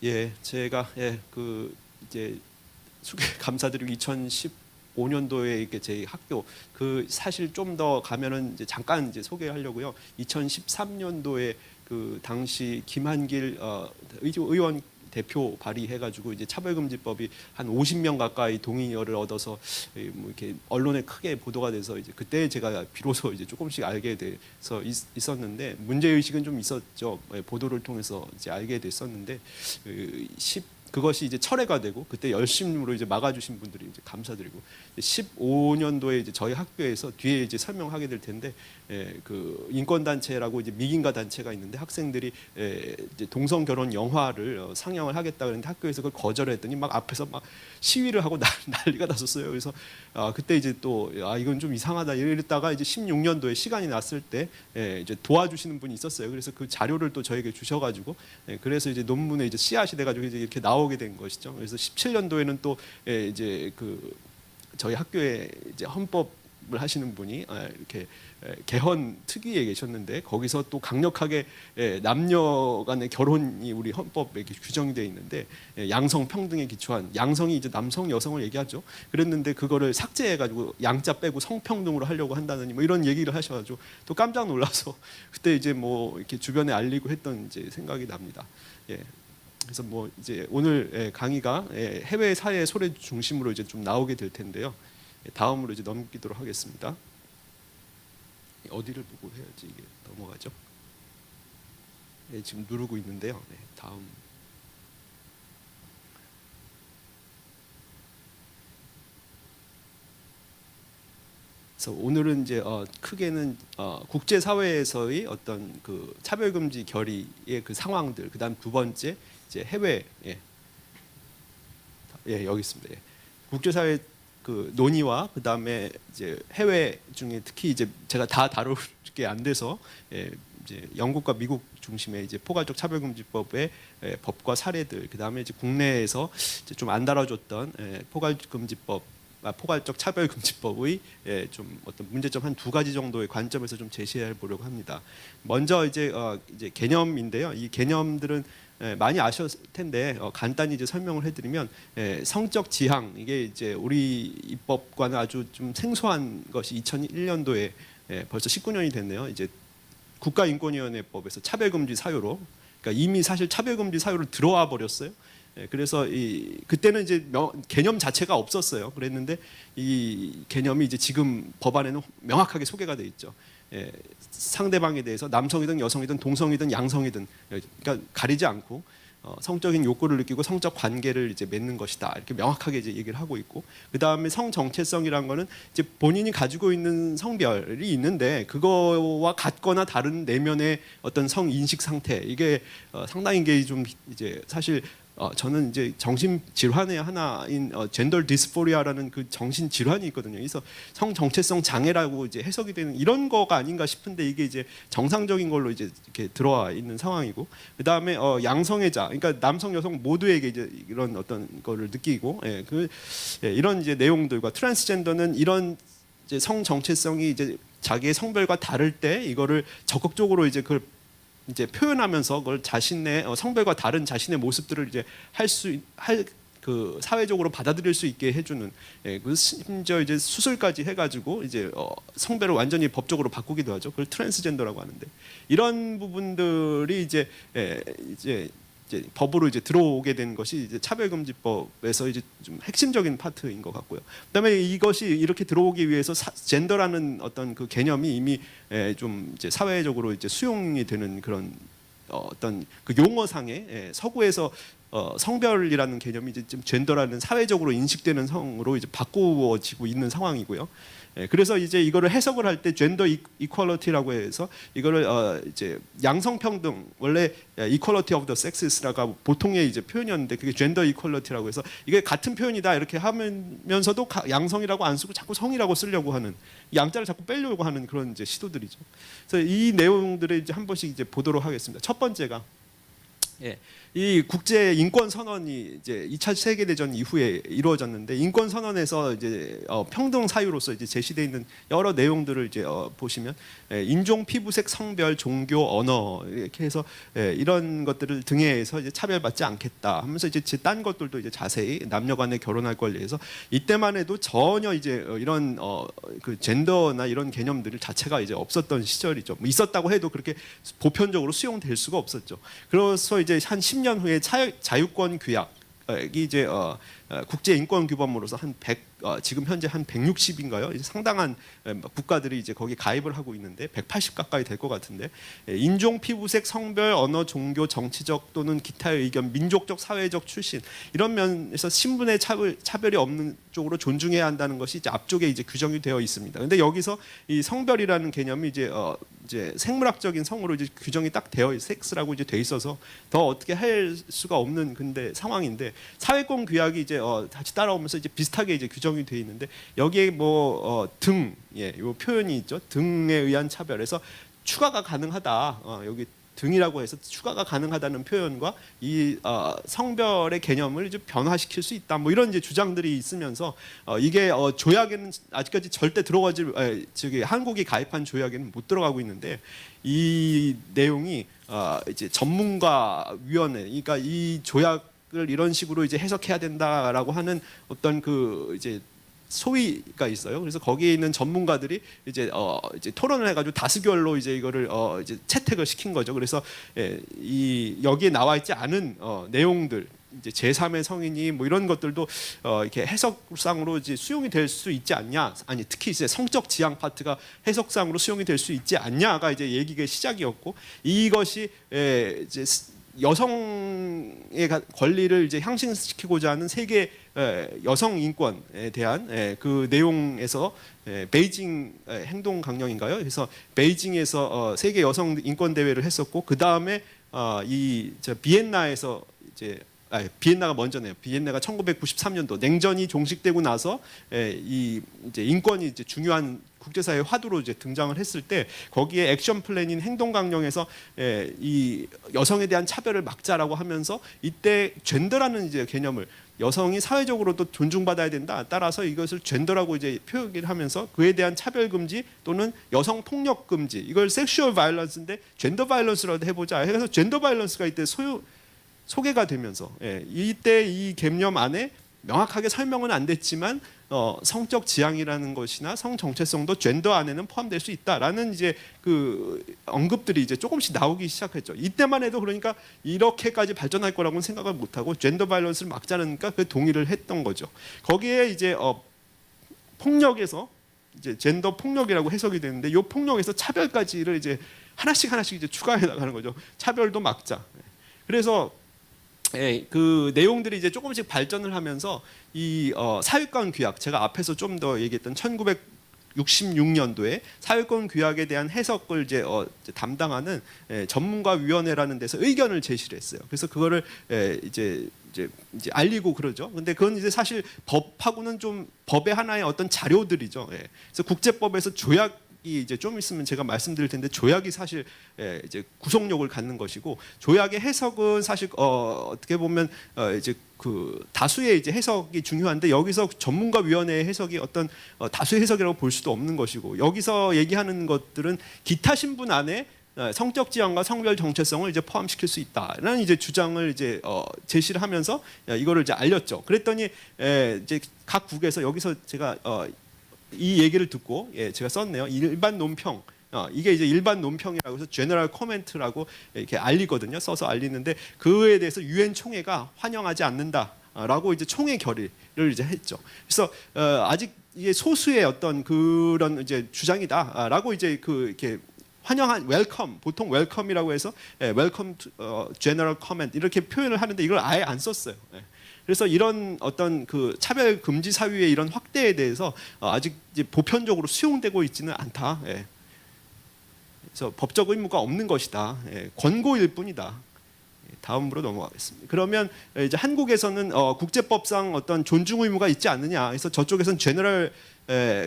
예, 제가 그 이제 소개 감사드리고 2015년도에 이렇게 제 학교 그 사실 좀 더 가면은 이제 잠깐 이제 소개하려고요. 2013년도에 그 당시 김한길 의원 대표 발의해가지고 이제 차별금지법이 한 50명 가까이 동의어를 얻어서 뭐 이렇게 언론에 크게 보도가 돼서 이제 그때 제가 비로소 이제 조금씩 알게 돼서 있었는데 문제 의식은 좀 있었죠. 보도를 통해서 이제 알게 됐었는데 그것이 이제 철회가 되고 그때 열심으로 이제 막아주신 분들이 이제 감사드리고 15년도에 이제 저희 학교에서 뒤에 이제 설명하게 될 텐데 그 인권 단체라고 이제 미인가 단체가 있는데 학생들이 이제 동성 결혼 영화를 상영을 하겠다 그랬는데 학교에서 그걸 거절했더니 막 앞에서 막 시위를 하고 난리가 났었어요. 그래서 그때 이제 또 이건 좀 이상하다 이랬다가 이제 16년도에 시간이 났을 때 이제 도와주시는 분이 있었어요. 그래서 그 자료를 또 저에게 주셔가지고 그래서 이제 논문에 이제 씨앗이 돼가지고 이제 이렇게 나오게 된 것이죠. 그래서 17년도에는 또 이제 그 저희 학교에 이제 헌법을 하시는 분이 이렇게 개헌 특위에 계셨는데 거기서 또 강력하게 남녀 간의 결혼이 우리 헌법에 규정이 되어 있는데 양성 평등에 기초한 양성이 이제 남성 여성을 얘기하죠. 그랬는데 그거를 삭제해가지고 양자 빼고 성평등으로 하려고 한다느니 뭐 이런 얘기를 하셔가지고 또 깜짝 놀라서 그때 이제 뭐 이렇게 주변에 알리고 했던 이제 생각이 납니다. 예. 그래서 뭐 이제 오늘 강의가 해외 사회 소외 중심으로 이제 좀 나오게 될 텐데요. 다음으로 이제 넘기도록 하겠습니다. 어디를 보고 해야지 이게 넘어가죠? 지금 누르고 있는데요. 다음. 그래서 오늘은 이제 크게는 국제 사회에서의 어떤 그 차별금지 결의의 그 상황들, 그다음 두 번째 이제 해외 여기 있습니다. 국제사회 그 논의와 그다음에 이제 해외 중에 특히 이제 제가 다 다룰 게 안 돼서 이제 영국과 미국 중심의 이제 포괄적 차별금지법의 법과 사례들, 그다음에 이제 국내에서 좀 안 다뤄줬던 포괄적 차별금지법의 좀 어떤 문제점 한 두 가지 정도의 관점에서 좀 제시해 보려고 합니다. 먼저 이제 개념인데요. 이 개념들은 많이 아셨을 텐데 간단히 이제 설명을 해드리면 성적 지향 이게 이제 우리 입법과는 아주 좀 생소한 것이 2001년도에 벌써 19년이 됐네요. 이제 국가인권위원회법에서 차별금지 사유로 그러니까 이미 사실 차별금지 사유로 들어와 버렸어요. 그래서 그때는 이제 개념 자체가 없었어요. 그랬는데 이 개념이 이제 지금 법안에는 명확하게 소개가 돼 있죠. 상대방에 대해서 남성이든 여성이든 동성이든 양성이든 그러니까 가리지 않고 성적인 욕구를 느끼고 성적 관계를 이제 맺는 것이다 이렇게 명확하게 이제 얘기를 하고 있고 그 다음에 성 정체성이란 거는 이제 본인이 가지고 있는 성별이 있는데 그거와 같거나 다른 내면의 어떤 성 인식 상태 이게 상당히 이게 좀 이제 사실 저는 이제 정신 질환의 하나인 젠더 디스포리아라는 그 정신 질환이 있거든요. 그래서 성 정체성 장애라고 이제 해석이 되는 이런 거가 아닌가 싶은데 이게 이제 정상적인 걸로 이제 이렇게 들어와 있는 상황이고 그 다음에 양성애자, 그러니까 남성 여성 모두에게 이제 이런 어떤 거를 느끼고 이런 이제 내용들과 트랜스젠더는 이런 이제 성 정체성이 이제 자기의 성별과 다를 때 이거를 적극적으로 이제 그걸 이제 표현하면서 그걸 자신의 성별과 다른 자신의 모습들을 이제 그 사회적으로 받아들일 수 있게 해주는 그 심지어 이제 수술까지 해가지고 이제 성별을 완전히 법적으로 바꾸기도 하죠. 그걸 트랜스젠더라고 하는데 이런 부분들이 이제 법으로 이제 들어오게 된 것이 이제 차별금지법에서 이제 좀 핵심적인 파트인 것 같고요. 그다음에 이것이 이렇게 들어오기 위해서 젠더라는 어떤 그 개념이 이미 좀 이제 사회적으로 이제 수용이 되는 그런 어떤 그 용어상의 서구에서 성별이라는 개념이 이제 좀 젠더라는 사회적으로 인식되는 성으로 이제 바꾸어지고 있는 상황이고요. 그래서 이제 이거를 해석을 할 때 젠더 이퀄리티라고 해서 이거를 이제 양성평등 원래 이퀄리티 오브 더 섹스라고 보통의 이제 표현이었는데 그게 젠더 이퀄리티라고 해서 이게 같은 표현이다 이렇게 하면서도 양성이라고 안 쓰고 자꾸 성이라고 쓰려고 하는 양자를 자꾸 빼려고 하는 그런 이제 시도들이죠. 그래서 이 내용들을 이제 한 번씩 이제 보도록 하겠습니다. 첫 번째가 예, 이 국제 인권 선언이 이제 2차 세계 대전 이후에 이루어졌는데 인권 선언에서 이제 평등 사유로서 이제 제시되어 있는 여러 내용들을 이제 보시면 인종, 피부색, 성별, 종교, 언어 이렇게 해서 이런 것들을 등에서 이제 차별받지 않겠다 하면서 이제 딴 것들도 이제 자세히 남녀간에 결혼할 권리에서 이때만 해도 전혀 이제 이런 그 젠더나 이런 개념들 자체가 이제 없었던 시절이죠. 뭐 있었다고 해도 그렇게 보편적으로 수용될 수가 없었죠. 그래서 이제 한 10년 후에 자유권 규약이 이제 국제 인권 규범으로서 한 100, 지금 현재 한 160인가요? 상당한 국가들이 이제 거기 가입을 하고 있는데 180 가까이 될 것 같은데 인종, 피부색, 성별, 언어, 종교, 정치적 또는 기타의 의견, 민족적, 사회적 출신 이런 면에서 신분의 차별이 없는 쪽으로 존중해야 한다는 것이 이제 앞쪽에 이제 규정이 되어 있습니다. 근데 여기서 이 성별이라는 개념이 이제 생물학적인 성으로 이제 규정이 딱 되어 섹스라고 이제 돼 있어서 더 어떻게 할 수가 없는 근데 상황인데 사회권 규약이 이제 같이 따라오면서 이제 비슷하게 이제 규정이 돼 있는데 여기에 뭐 등, 요 표현이 있죠. 등에 의한 차별에서 추가가 가능하다. 여기 등이라고 해서 추가가 가능하다는 표현과 이 성별의 개념을 이제 변화시킬 수 있다. 뭐 이런 이제 주장들이 있으면서 이게 조약에는 아직까지 절대 들어가지 저기 한국이 가입한 조약에는 못 들어가고 있는데 이 내용이 이제 전문가 위원회, 그러니까 이 조약을 이런 식으로 이제 해석해야 된다라고 하는 어떤 그 이제 소위가 있어요. 그래서 거기에 있는 전문가들이 이제 토론을 해가지고 다수결로 이제 이거를 이제 채택을 시킨 거죠. 그래서 이 여기에 나와 있지 않은 내용들, 이제 제3의 성인이 뭐 이런 것들도 이렇게 해석상으로 이제 수용이 될 수 있지 않냐, 아니 특히 이제 성적 지향 파트가 해석상으로 수용이 될 수 있지 않냐가 이제 얘기의 시작이었고 이것이 이제 여성의 권리를 이제 향신시키고자 하는 세계 여성 인권에 대한 그 내용에서 베이징 행동 강령인가요? 그래서 베이징에서 세계 여성 인권 대회를 했었고 그 다음에 이 비엔나에서 이제 비엔나가 먼저네요. 비엔나가 1993년도 냉전이 종식되고 나서 이 이제 인권이 이제 중요한 국제사회 화두로 이제 등장을 했을 때 거기에 액션 플랜인 행동 강령에서 이 여성에 대한 차별을 막자라고 하면서 이때 젠더라는 이제 개념을 여성이 사회적으로도 존중받아야 된다. 따라서 이것을 젠더라고 이제 표기를 하면서 그에 대한 차별 금지 또는 여성 폭력 금지 이걸 섹슈얼 바이런스인데 젠더 바이런스라도 해보자. 해서 젠더 바이런스가 이때 소개가 되면서 이때 이 개념 안에 명확하게 설명은 안 됐지만 성적 지향이라는 것이나 성 정체성도 젠더 안에는 포함될 수 있다라는 이제 그 언급들이 이제 조금씩 나오기 시작했죠. 이때만 해도 그러니까 이렇게까지 발전할 거라고는 생각을 못 하고 젠더 바이런스를 막자니까 그 동의를 했던 거죠. 거기에 이제 폭력에서 이제 젠더 폭력이라고 해석이 되는데 이 폭력에서 차별까지를 이제 하나씩 이제 추가해 나가는 거죠. 차별도 막자. 그래서 그 내용들이 이제 조금씩 발전을 하면서 이 사회권 규약 제가 앞에서 좀 더 얘기했던 1966년도에 사회권 규약에 대한 해석을 이제 담당하는 전문가위원회라는 데서 의견을 제시를 했어요. 그래서 그거를 이제 알리고 그러죠. 근데 그건 이제 사실 법하고는 좀 법의 하나의 어떤 자료들이죠. 그래서 국제법에서 조약 이 이제 좀 있으면 제가 말씀드릴 텐데 조약이 사실 이제 구속력을 갖는 것이고 조약의 해석은 사실 어떻게 보면 이제 그 다수의 이제 해석이 중요한데 여기서 전문가위원회의 해석이 어떤 다수의 해석이라고 볼 수도 없는 것이고 여기서 얘기하는 것들은 기타 신분 안에 성적 지향과 성별 정체성을 이제 포함시킬 수 있다라는 이제 주장을 이제 제시를 하면서 이거를 이제 알렸죠. 그랬더니 이제 각 국에서 여기서 제가 이 얘기를 듣고 제가 썼네요. 일반 논평. 이게 이제 일반 논평이라고 해서 제너럴 코멘트라고 이렇게 알리거든요. 써서 알리는데 그에 대해서 유엔 총회가 환영하지 않는다라고 이제 총회 결의를 이제 했죠. 그래서 아직 이게 소수의 어떤 그런 이제 주장이다라고 이제 그 이렇게 환영한 웰컴 보통 웰컴이라고 해서 웰컴 제너럴 코멘트 이렇게 표현을 하는데 이걸 아예 안 썼어요. 그래서 이런 어떤 그 차별 금지 사유의 이런 확대에 대해서 아직 이제 보편적으로 수용되고 있지는 않다. 그래서 법적 의무가 없는 것이다. 권고일 뿐이다. 다음으로 넘어가겠습니다. 그러면 이제 한국에서는 국제법상 어떤 존중 의무가 있지 않느냐. 그래서 저쪽에서는 제너럴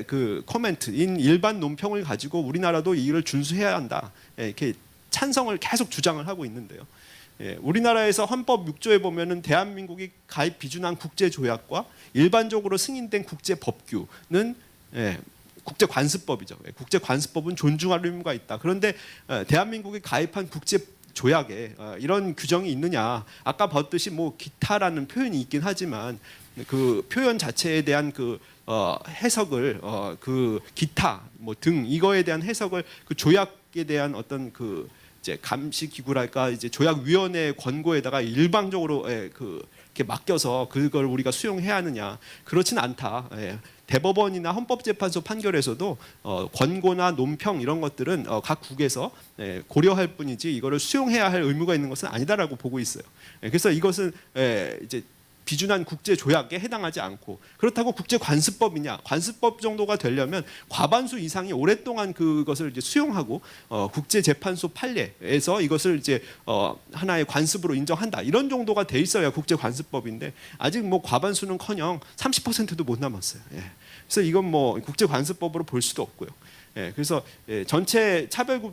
그 코멘트인 일반 논평을 가지고 우리나라도 이를 준수해야 한다. 이렇게 찬성을 계속 주장을 하고 있는데요. 우리나라에서 헌법 6조에 보면은 대한민국이 가입 비준한 국제 조약과 일반적으로 승인된 국제 법규는 국제 관습법이죠. 국제 관습법은 존중할 의무가 있다. 그런데 대한민국이 가입한 국제 조약에 이런 규정이 있느냐? 아까 봤듯이 뭐 기타라는 표현이 있긴 하지만 그 표현 자체에 대한 그 해석을 그 기타 뭐 등 이거에 대한 해석을 그 조약에 대한 어떤 그 이제 감시 기구랄까 이제 조약위원회 권고에다가 일방적으로 이렇게 맡겨서 그걸 우리가 수용해야 하느냐? 그렇진 않다. 대법원이나 헌법재판소 판결에서도 권고나 논평 이런 것들은 각 국에서 고려할 뿐이지 이거를 수용해야 할 의무가 있는 것은 아니다라고 보고 있어요. 그래서 이것은 이제 비준한 국제 조약에 해당하지 않고 그렇다고 국제 관습법이냐? 관습법 정도가 되려면 과반수 이상이 오랫동안 그것을 이제 수용하고 국제 재판소 판례에서 이것을 이제 하나의 관습으로 인정한다. 이런 정도가 돼 있어야 국제 관습법인데 아직 뭐 과반수는커녕 30%도 못 남았어요. 그래서 이건 뭐 국제 관습법으로 볼 수도 없고요. 그래서 전체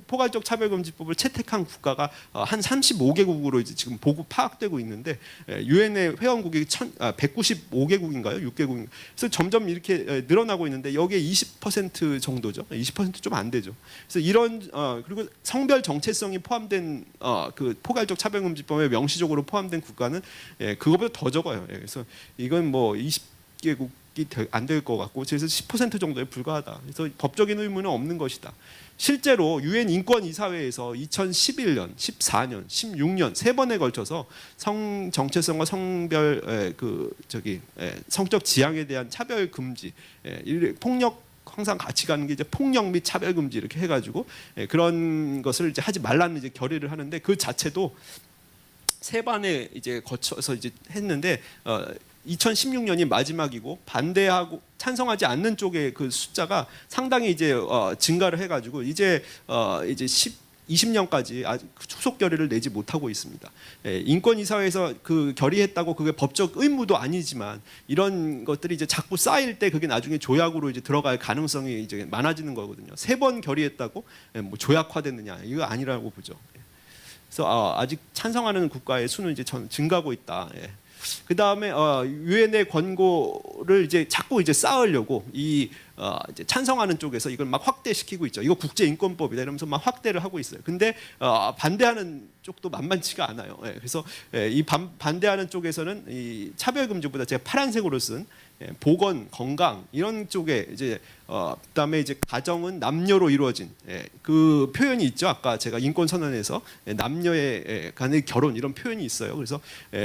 포괄적 차별금지법을 채택한 국가가 한 35개국으로 이제 지금 보고 파악되고 있는데 유엔의 회원국이 195개국인가요? 6개국. 그래서 점점 이렇게 늘어나고 있는데 여기에 20% 정도죠. 20% 좀 안 되죠. 그래서 이런 그리고 성별 정체성이 포함된 그 포괄적 차별금지법에 명시적으로 포함된 국가는 그거보다 더 적어요. 그래서 이건 뭐 20개국 안 될 것 같고 그래서 10% 정도에 불과하다. 그래서 법적인 의무는 없는 것이다. 실제로 유엔 인권이사회에서 2011년, 14년, 16년 세 번에 걸쳐서 성 정체성과 성별 성적 지향에 대한 차별 금지, 폭력 항상 같이 가는 게 이제 폭력 및 차별 금지 이렇게 해가지고 그런 것을 이제 하지 말라는 이제 결의를 하는데 그 자체도 세 번에 이제 거쳐서 이제 했는데. 2016년이 마지막이고 반대하고 찬성하지 않는 쪽의 그 숫자가 상당히 이제 증가를 해가지고 이제 20년까지 아직 후속 결의를 내지 못하고 있습니다. 인권이사회에서 그 결의했다고 그게 법적 의무도 아니지만 이런 것들이 이제 자꾸 쌓일 때 그게 나중에 조약으로 이제 들어갈 가능성이 이제 많아지는 거거든요. 세 번 결의했다고 뭐 조약화됐느냐 이거 아니라고 보죠. 그래서 아직 찬성하는 국가의 수는 이제 증가하고 있다. 그 다음에 유엔의 권고를 이제 자꾸 이제 쌓으려고 이제 찬성하는 쪽에서 이걸 막 확대시키고 있죠. 이거 국제인권법이다 이러면서 막 확대를 하고 있어요. 근데 반대하는 쪽도 만만치가 않아요. 그래서 이 반대하는 쪽에서는 이 차별금지보다 제가 파란색으로 쓴 보건, 건강 이런 쪽에 이제 그다음에 이제 가정은 남녀로 이루어진 그 표현이 있죠. 아까 제가 인권선언에서 남녀의 간의 결혼 이런 표현이 있어요. 그래서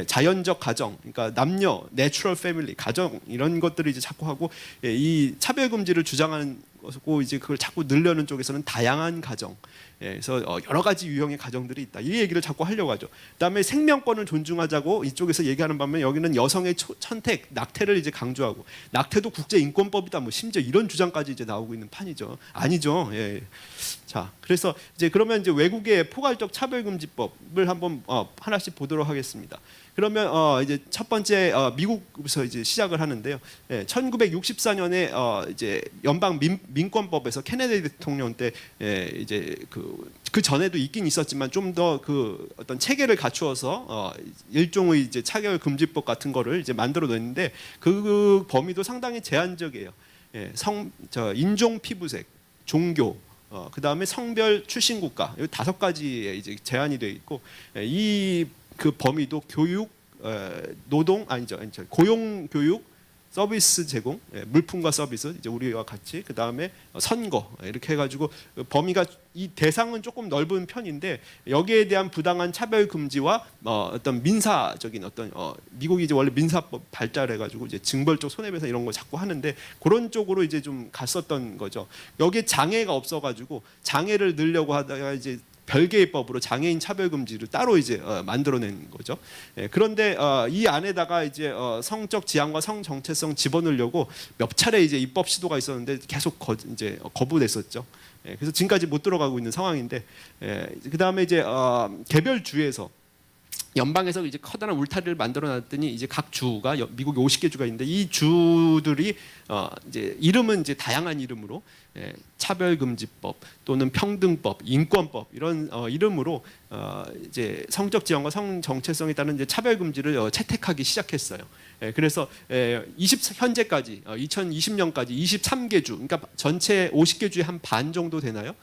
자연적 가정, 그러니까 남녀, 내추럴 패밀리, 가정 이런 것들을 이제 자꾸 하고 이 차별금지를 주장하는 것고 이제 그걸 자꾸 늘려는 쪽에서는 다양한 가정. 그래서 여러 가지 유형의 가정들이 있다. 이 얘기를 자꾸 하려고 하죠. 그다음에 생명권을 존중하자고 이쪽에서 얘기하는 반면 여기는 여성의 선택, 낙태를 이제 강조하고 낙태도 국제인권법이다. 뭐 심지어 이런 주장까지 이제 나오고 있는 판이죠. 아니죠. 자, 그래서 이제 그러면 이제 외국의 포괄적 차별금지법을 한번 하나씩 보도록 하겠습니다. 그러면 이제 첫 번째 미국부터 이제 시작을 하는데요. 1964년에 이제 연방 민권법에서 케네디 대통령 때 이제 그 전에도 있긴 있었지만 좀 더 그 어떤 체계를 갖추어서 일종의 이제 차별 금지법 같은 거를 이제 만들어 냈는데 그 범위도 상당히 제한적이에요. 인종, 피부색, 종교, 그 다음에 성별, 출신 국가 이 5가지에 이제 제한이 되어 있고 이 그 범위도 교육, 노동 고용 교육, 서비스 제공, 물품과 서비스 이제 우리와 같이 그 다음에 선거 이렇게 해가지고 범위가 이 대상은 조금 넓은 편인데 여기에 대한 부당한 차별 금지와 어떤 민사적인 어떤 미국이 이제 원래 민사법 발달해가지고 이제 징벌적 손해배상 이런 거 자꾸 하는데 그런 쪽으로 이제 좀 갔었던 거죠. 여기에 장애가 없어가지고 장애를 넣으려고 하다가 이제 별개의 법으로 장애인 차별금지를 따로 이제 만들어낸 거죠. 그런데 이 안에다가 이제 성적 지향과 성 정체성 집어넣으려고 몇 차례 이제 입법 시도가 있었는데 계속 이제 거부됐었죠. 그래서 지금까지 못 들어가고 있는 상황인데 그 다음에 이제 개별 주에서 연방에서 이제 커다란 울타리를 만들어놨더니 이제 각 주가 미국에 50개 주가 있는데 이 주들이 이제 이름은 이제 다양한 이름으로 차별금지법 또는 평등법, 인권법 이런 이름으로 이제 성적 지향과 성 정체성에 따른 이제 차별금지를 채택하기 시작했어요. 그래서 현재까지 2020년까지 23개 주, 그러니까 전체 50개 주의 한 반 정도 되나요?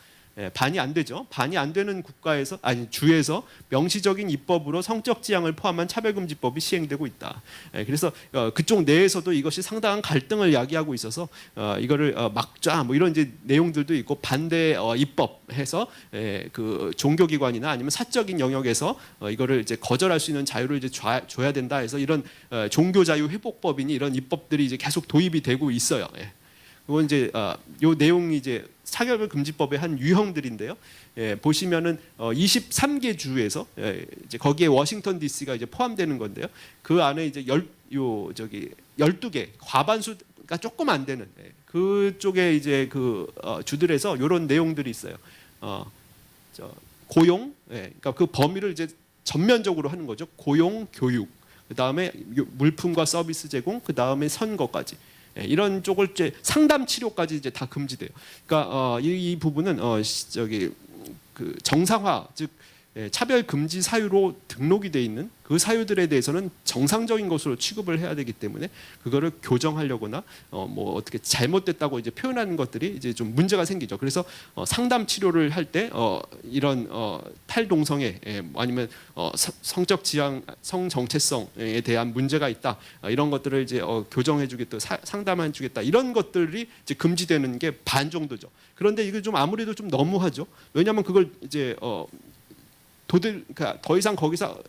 반이 안 되죠. 반이 안 되는 국가에서 아니 주에서 명시적인 입법으로 성적 지향을 포함한 차별금지법이 시행되고 있다. 그래서 그쪽 내에서도 이것이 상당한 갈등을 야기하고 있어서 이거를 막자 뭐 이런 이제 내용들도 있고 반대 입법해서 그 종교기관이나 아니면 사적인 영역에서 이거를 이제 거절할 수 있는 자유를 이제 줘야 된다 해서 이런 종교자유 회복법이니 이런 입법들이 이제 계속 도입이 되고 있어요. 그건 이제 요 내용이 이제 차별금지법의 한 유형들인데요. 보시면은 23개 주에서 이제 거기에 워싱턴 D.C.가 이제 포함되는 건데요. 그 안에 이제 12개 과반수가 조금 안 되는 그쪽에 이제 그 주들에서 이런 내용들이 있어요. 고용, 그러니까 그 범위를 이제 전면적으로 하는 거죠. 고용, 교육, 그 다음에 물품과 서비스 제공, 그 다음에 선거까지. 이런 쪽을 이제 상담 치료까지 이제 다 금지돼요. 그러니까 이 부분은 그 정상화 즉 차별 금지 사유로 등록이 돼 있는 그 사유들에 대해서는 정상적인 것으로 취급을 해야 되기 때문에 그거를 교정하려거나 뭐 어떻게 잘못됐다고 이제 표현하는 것들이 이제 좀 문제가 생기죠. 그래서 상담 치료를 할 때 이런 탈동성애 아니면 성적 지향, 성 정체성에 대한 문제가 있다 이런 것들을 이제 교정해주겠다, 상담해주겠다 이런 것들이 이제 금지되는 게 반 정도죠. 그런데 이거 좀 아무래도 좀 너무하죠. 왜냐하면 그걸 이제 그러니까 더 이상 거기서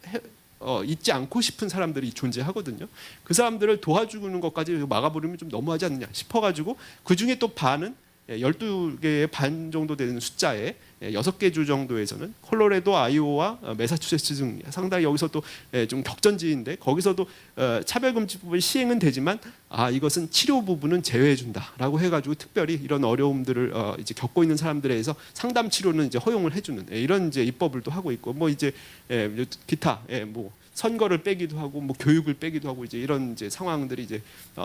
있지 않고 싶은 사람들이 존재하거든요. 그 사람들을 도와주는 것까지 막아버리면 좀 너무하지 않느냐 싶어가지고 그 중에 또 반은 12개의 반 정도 되는 숫자에 6개 주 정도에서는 콜로라도, 아이오와 매사추세츠 등 상당히 여기서 또 좀 격전지인데 거기서도 차별금지법의 시행은 되지만 이것은 치료 부분은 제외해준다라고 해가지고 특별히 이런 어려움들을 이제 겪고 있는 사람들에 대해서 상담 치료는 이제 허용을 해주는 이런 이제 입법을 또 하고 있고 뭐 이제 기타 뭐 선거를 빼기도 하고 뭐 교육을 빼기도 하고 이제 이런 이제 상황들이 이제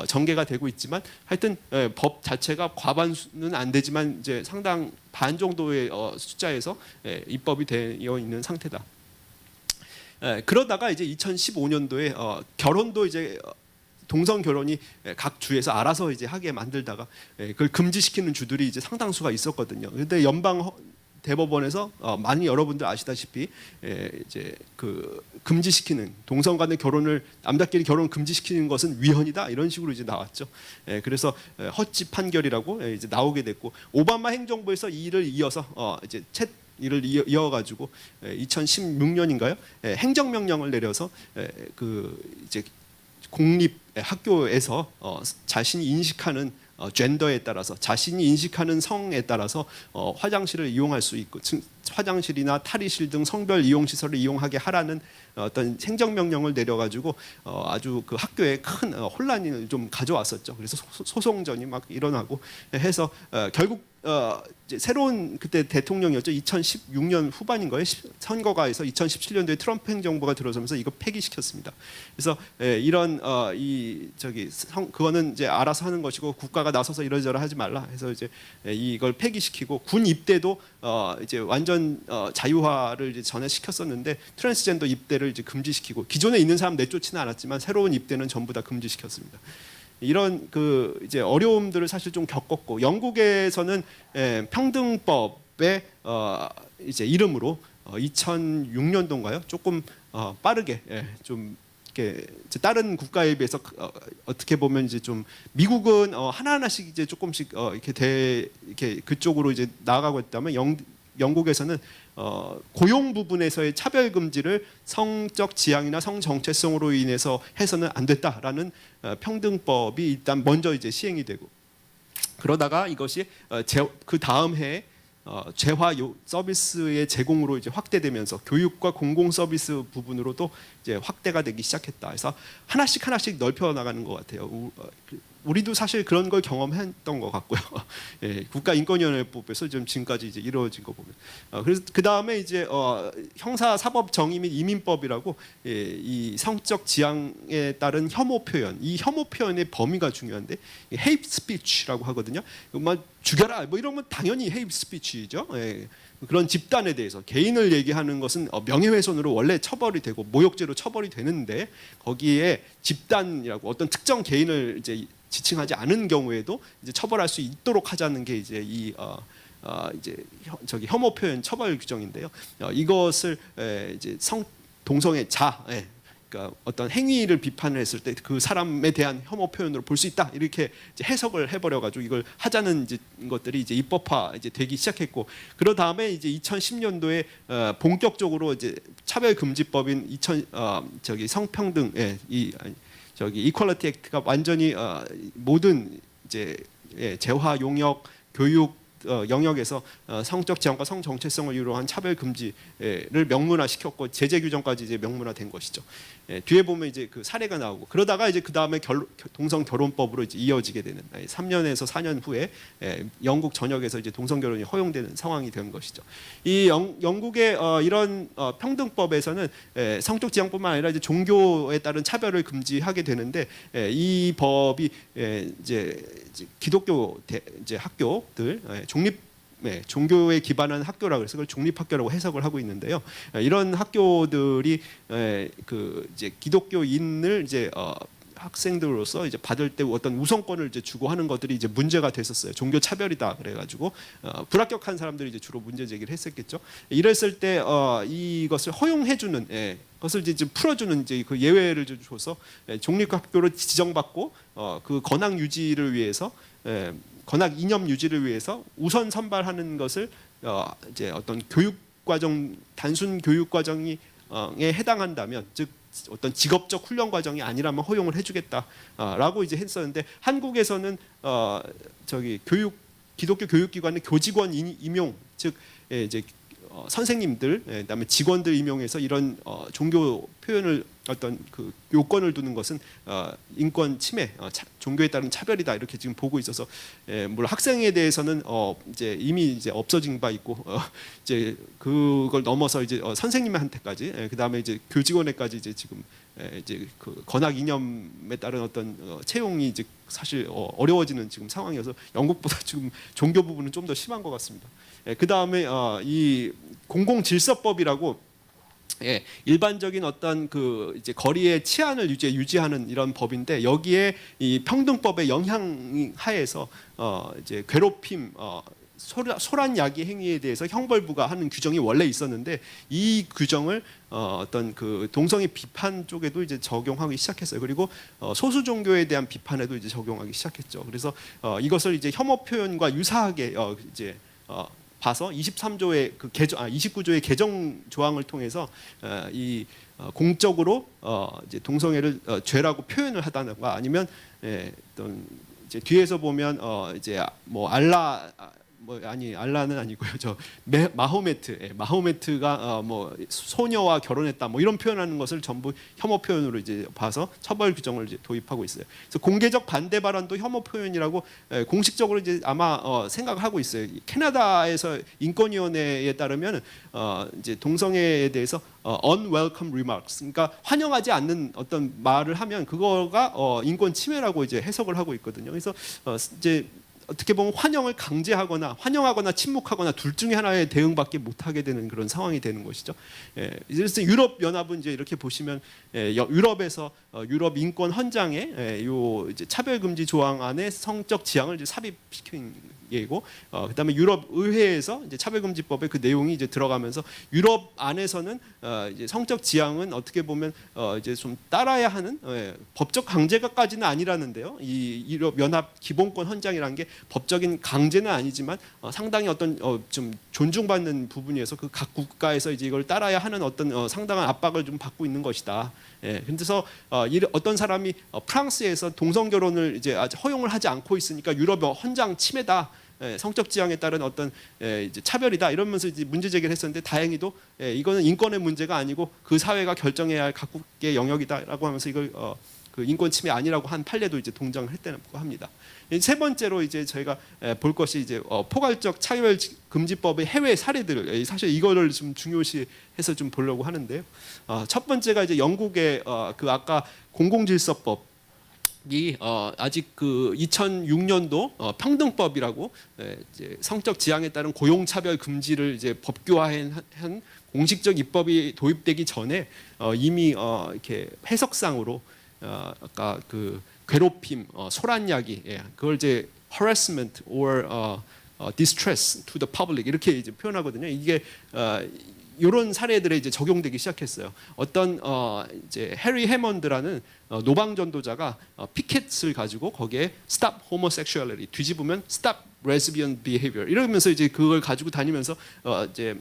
전개가 되고 있지만 하여튼 법 자체가 과반수는 안 되지만 이제 상당 반 정도의 숫자에서 입법이 되어 있는 상태다. 그러다가 이제 2015년도에 결혼도 이제 동성 결혼이 각 주에서 알아서 이제 하게 만들다가 그걸 금지시키는 주들이 이제 상당수가 있었거든요. 그런데 연방 대법원에서 많이 여러분들 아시다시피 이제 그 금지시키는 동성 간의 결혼을 남자끼리 결혼 금지시키는 것은 위헌이다 이런 식으로 이제 나왔죠. 그래서 허치 판결이라고 이제 나오게 됐고 오바마 행정부에서 이 일을 이어서 이제 이를 이어가지고 2016년인가요? 행정명령을 내려서 그 이제 공립 학교에서 자신이 인식하는 젠더에 따라서 자신이 인식하는 성에 따라서 화장실을 이용할 수 있고 화장실이나 탈의실 등 성별 이용 시설을 이용하게 하라는 어떤 행정명령을 내려가지고 아주 그 학교에 큰 혼란을 좀 가져왔었죠. 그래서 소송전이 막 일어나고 해서 결국 이제 새로운 그때 대통령이었죠. 2016년 후반인 거예요. 선거가 해서 2017년도에 트럼프 행정부가 들어서면서 이거 폐기시켰습니다. 그래서 이런 그거는 이제 알아서 하는 것이고 국가가 나서서 이러저러 하지 말라 해서 이제 이걸 폐기시키고 군 입대도 이제 완전 자유화를 이제 전해시켰었는데 트랜스젠더 입대를 이제 금지시키고 기존에 있는 사람 내쫓지는 않았지만 새로운 입대는 전부 다 금지시켰습니다. 이런 그 이제 어려움들을 사실 좀 겪었고 영국에서는 평등법의 이제 이름으로 2006년도인가요? 조금 빠르게 좀 이렇게 다른 국가에 비해서 어떻게 보면 이제 좀 미국은 하나하나씩 이제 조금씩 이렇게 그쪽으로 이제 나아가고 있다면 영국에서는 고용 부분에서의 차별 금지를 성적 지향이나 성 정체성으로 인해서 해서는 안 됐다라는 평등법이 일단 먼저 이제 시행이 되고 그러다가 이것이 그 다음 해에 재화 서비스의 제공으로 이제 확대되면서 교육과 공공 서비스 부분으로도 이제 확대가 되기 시작했다. 그래서 하나씩 넓혀 나가는 것 같아요. 우리도 사실 그런 걸 경험했던 것 같고요. 예, 국가인권위원회법에서 좀 지금까지 이제 이루어진 거 보면. 그래서 그 다음에 이제 형사사법정의 및 이민법이라고 이 성적 지향에 따른 혐오 표현, 이 혐오 표현의 범위가 중요한데 hate speech라고 하거든요. 막 죽여라 뭐 이러면 당연히 hate speech이죠. 예. 그런 집단에 대해서 개인을 얘기하는 것은 명예훼손으로 원래 처벌이 되고 모욕죄로 처벌이 되는데 거기에 집단이라고 어떤 특정 개인을 이제 지칭하지 않은 경우에도 이제 처벌할 수 있도록 하자는 게 이제 이제 저기 혐오 표현 처벌 규정인데요. 이것을 이제 동성애 그러니까 어떤 행위를 비판을 했을 때 그 사람에 대한 혐오 표현으로 볼 수 있다 이렇게 이제 해석을 해버려가지고 이걸 하자는 이제 것들이 이제 입법화 이제 되기 시작했고 그러 다음에 이제 2010년도에 본격적으로 이제 차별금지법인 저기 성평등 저기 이퀄리티 액트가 완전히 모든 이제 재화 용역 교육 영역에서 성적 지향과 성 정체성을 이유로 한 차별 금지를 명문화시켰고 제재 규정까지 이제 명문화된 것이죠. 뒤에 보면 이제 그 사례가 나오고 그러다가 이제 그 다음에 동성 결혼법으로 이제 이어지게 되는 3년에서 4년 후에 영국 전역에서 이제 동성 결혼이 허용되는 상황이 된 것이죠. 이 영국의 이런 평등법에서는 성적 지향뿐만 아니라 이제 종교에 따른 차별을 금지하게 되는데 이 법이 이제 기독교 이제 학교들 종교에 기반한 학교라고 해서 그걸 종립학교라고 해석을 하고 있는데요. 이런 학교들이 그 이제 기독교인을 이제 학생들로서 이제 받을 때 어떤 우선권을 이제 주고 하는 것들이 이제 문제가 됐었어요. 종교 차별이다 그래가지고 불합격한 사람들이 이제 주로 문제 제기를 했었겠죠. 이랬을 때 이것을 허용해주는 것을 이제 풀어주는 이제 그 예외를 줘서 종립학교로 지정받고 그 건학 유지를 위해서 건학 이념 유지를 위해서 우선 선발하는 것을 이제 어떤 교육 과정 단순 교육 과정에 해당한다면 즉 어떤 직업적 훈련 과정이 아니라면 허용을 해주겠다라고 이제 했었는데 한국에서는 저기 기독교 교육기관의 교직원 임용 즉 이제 선생님들 그다음에 직원들 임용해서 이런 종교 표현을 어떤 그 요건을 두는 것은 인권 침해, 종교에 따른 차별이다 이렇게 지금 보고 있어서 물론 학생에 대해서는 이제 이미 이제 없어진 바 있고 이제 그걸 넘어서 이제 선생님한테까지 그다음에 이제 교직원에까지 이제 지금 이제 그 건학 이념에 따른 어떤 채용이 이제 사실 어려워지는 지금 상황이어서 영국보다 지금 종교 부분은 좀 더 심한 것 같습니다. 그 다음에 이 공공질서법이라고 일반적인 어떤 그 이제 거리의 치안을 유지하는 이런 법인데 여기에 이 평등법의 영향 하에서 이제 괴롭힘, 소란 야기 행위에 대해서 형벌 부과하는 규정이 원래 있었는데 이 규정을 어떤 그 동성애 비판 쪽에도 이제 적용하기 시작했어요. 그리고 소수 종교에 대한 비판에도 이제 적용하기 시작했죠. 그래서 이것을 이제 혐오 표현과 유사하게 이제 봐서 23조의 그 29조의 개정 조항을 통해서 이 공적으로 이제 동성애를 죄라고 표현을 하다든가 아니면 어떤 이제 뒤에서 보면 이제 뭐 알라는 아니고요. 마호메트가 뭐 소녀와 결혼했다 뭐 이런 표현하는 것을 전부 혐오 표현으로 이제 봐서 처벌 규정을 이제 도입하고 있어요. 그래서 공개적 반대 발언도 혐오 표현이라고 공식적으로 이제 아마 생각하고 있어요. 캐나다에서 인권위원회에 따르면 이제 동성애에 대해서 unwelcome remarks, 그러니까 환영하지 않는 어떤 말을 하면 그거가 인권 침해라고 이제 해석을 하고 있거든요. 그래서 이제 어떻게 보면 환영하거나 침묵하거나 둘 중에 하나의 대응밖에 못하게 되는 그런 상황이 되는 것이죠. 그래서 유럽 연합은 이제 이렇게 보시면 유럽에서 유럽 인권 헌장에 요 이제 차별금지 조항 안에 성적 지향을 이제 삽입시킨 예고, 그다음에 유럽 의회에서 이제 차별금지법에 그 내용이 이제 들어가면서 유럽 안에서는 이제 성적 지향은 어떻게 보면 이제 좀 따라야 하는 법적 강제가까지는 아니라는데요. 이 유럽 연합 기본권 헌장이라는 게 법적인 강제는 아니지만 상당히 어떤 좀 존중받는 부분이어서 그 각 국가에서 이제 이걸 따라야 하는 어떤 상당한 압박을 좀 받고 있는 것이다. 그래서 어떤 사람이 프랑스에서 동성 결혼을 이제 아직 허용을 하지 않고 있으니까 유럽 헌장 침해다. 성적 지향에 따른 어떤 이제 차별이다 이러면서 이제 문제 제기를 했었는데 다행히도 이거는 인권의 문제가 아니고 그 사회가 결정해야 할 각국의 영역이다라고 하면서 이걸 그 인권 침해 아니라고 한 판례도 이제 동정을 했다고 합니다. 세 번째로 이제 저희가 볼 것이 이제 포괄적 차별 금지법의 해외 사례들을 사실 이거를 좀 중요시해서 좀 보려고 하는데요. 첫 번째가 이제 영국의 그 아까 공공질서법 이 아직 그 2006년도 평등법이라고 이제 성적 지향에 따른 고용차별 금지를 이제 법규화한 공식적 입법이 도입되기 전에 이미 이렇게 해석상으로 아까 그 괴롭힘, 소란 야기, 그걸 이제 harassment or distress to the public 이렇게 이제 표현하거든요. 이게 이런 사례들에 이제 적용되기 시작했어요. 어떤 이제 해리 해먼드라는 노방 전도자가 피켓을 가지고 거기에 stop homosexuality 뒤집으면 stop lesbian behavior 이러면서 이제 그걸 가지고 다니면서 이제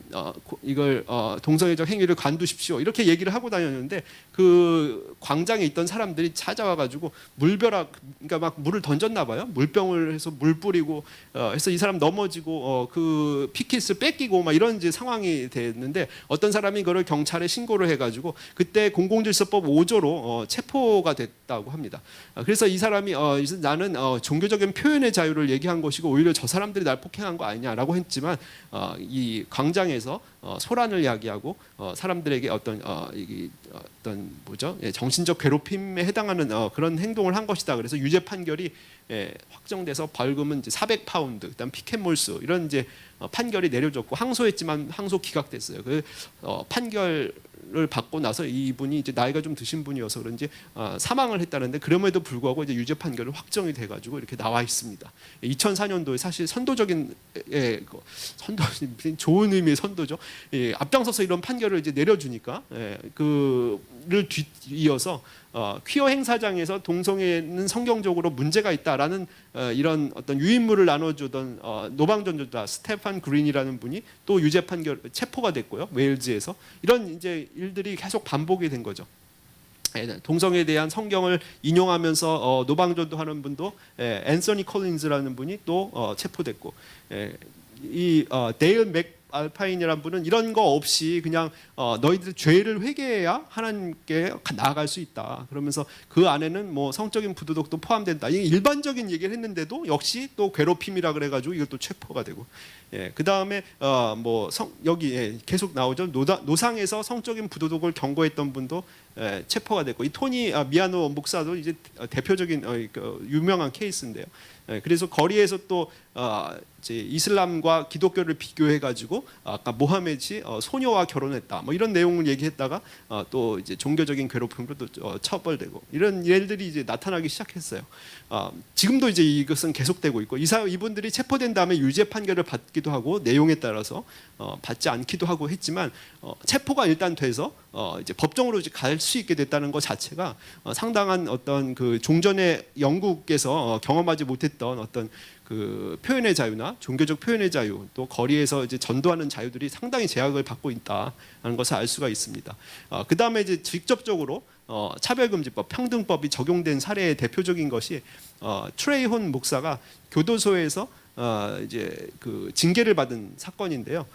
이걸 동성애적 행위를 관두십시오 이렇게 얘기를 하고 다녔는데 그 광장에 있던 사람들이 찾아와 가지고 물벼락 그러니까 막 물을 던졌나 봐요. 물병을 해서 물 뿌리고 해서 이 사람 넘어지고 그 피켓을 뺏기고 막 이런 이제 상황이 됐는데 어떤 사람이 이거를 경찰에 신고를 해가지고 그때 공공질서법 5조로 체포가 됐다고 합니다. 그래서 이 사람이 나는 종교적인 표현의 자유를 얘기한 것이고 오히려 저 사람들이 날 폭행한 거 아니냐라고 했지만 이 광장에서 소란을 야기하고 사람들에게 어떤 뭐죠 정신적 괴롭힘에 해당하는 그런 행동을 한 것이다. 그래서 유죄 판결이 확정돼서 벌금은 이제 400파운드, 그다음 피켓몰수 이런 이제 판결이 내려졌고 항소했지만 항소 기각됐어요. 그 판결을 받고 나서 이분이 이제 나이가 좀 드신 분이어서 그런지 사망을 했다는데 그럼에도 불구하고 이제 유죄 판결은 확정이 돼가지고 이렇게 나와 있습니다. 2004년도에 사실 선도적인 선도 좋은 의미의 선도죠. 앞장서서 이런 판결을 이제 내려주니까 그를 뒤이어서 퀴어 행사장에서 동성애는 성경적으로 문제가 있다라는 이런 어떤 유인물을 나눠주던 노방전도자 스테판 그린이라는 분이 또 유죄 판결 체포가 됐고요. 웨일즈에서 이런 이제 일들이 계속 반복이 된 거죠. 동성애에 대한 성경을 인용하면서 노방전도하는 분도 앤서니 콜린즈라는 분이 또 체포됐고 이 데일 맥 알파인이라는 분은 이런 거 없이 그냥 너희들 죄를 회개해야 하나님께 나아갈 수 있다. 그러면서 그 안에는 뭐 성적인 부도덕도 포함된다. 이게 일반적인 얘기를 했는데도 역시 또 괴롭힘이라 그래가지고 이것도 체포가 되고. 그 다음에 여기 계속 나오죠. 노상에서 성적인 부도덕을 경고했던 분도 체포가 됐고 이 토니 미아노 목사도 이제 대표적인 유명한 케이스인데요. 그래서 거리에서 또 이제 이슬람과 기독교를 비교해 가지고 아까 모하메드이 소녀와 결혼했다 뭐 이런 내용을 얘기했다가 또 이제 종교적인 괴롭힘으로 또 처벌되고 이런 일들이 이제 나타나기 시작했어요. 지금도 이제 이것은 계속되고 있고 이분들이 체포된 다음에 유죄 판결을 받기도 하고 내용에 따라서 받지 않기도 하고 했지만 체포가 일단 돼서 이제 법정으로 이제 갈 수 있게 됐다는 것 자체가 상당한 어떤 그 종전의 영국에서 경험하지 못했던 어떤 그 표현의 자유나 종교적 표현의 자유 또 거리에서 이제 전도하는 자유들이 상당히 제약을 받고 있다는 것을 알 수가 있습니다. 그 다음에 이제 직접적으로 차별금지법, 평등법이 적용된 사례의 대표적인 것이 트레이혼 목사가 교도소에서 이제 그 징계를 받은 사건인데요.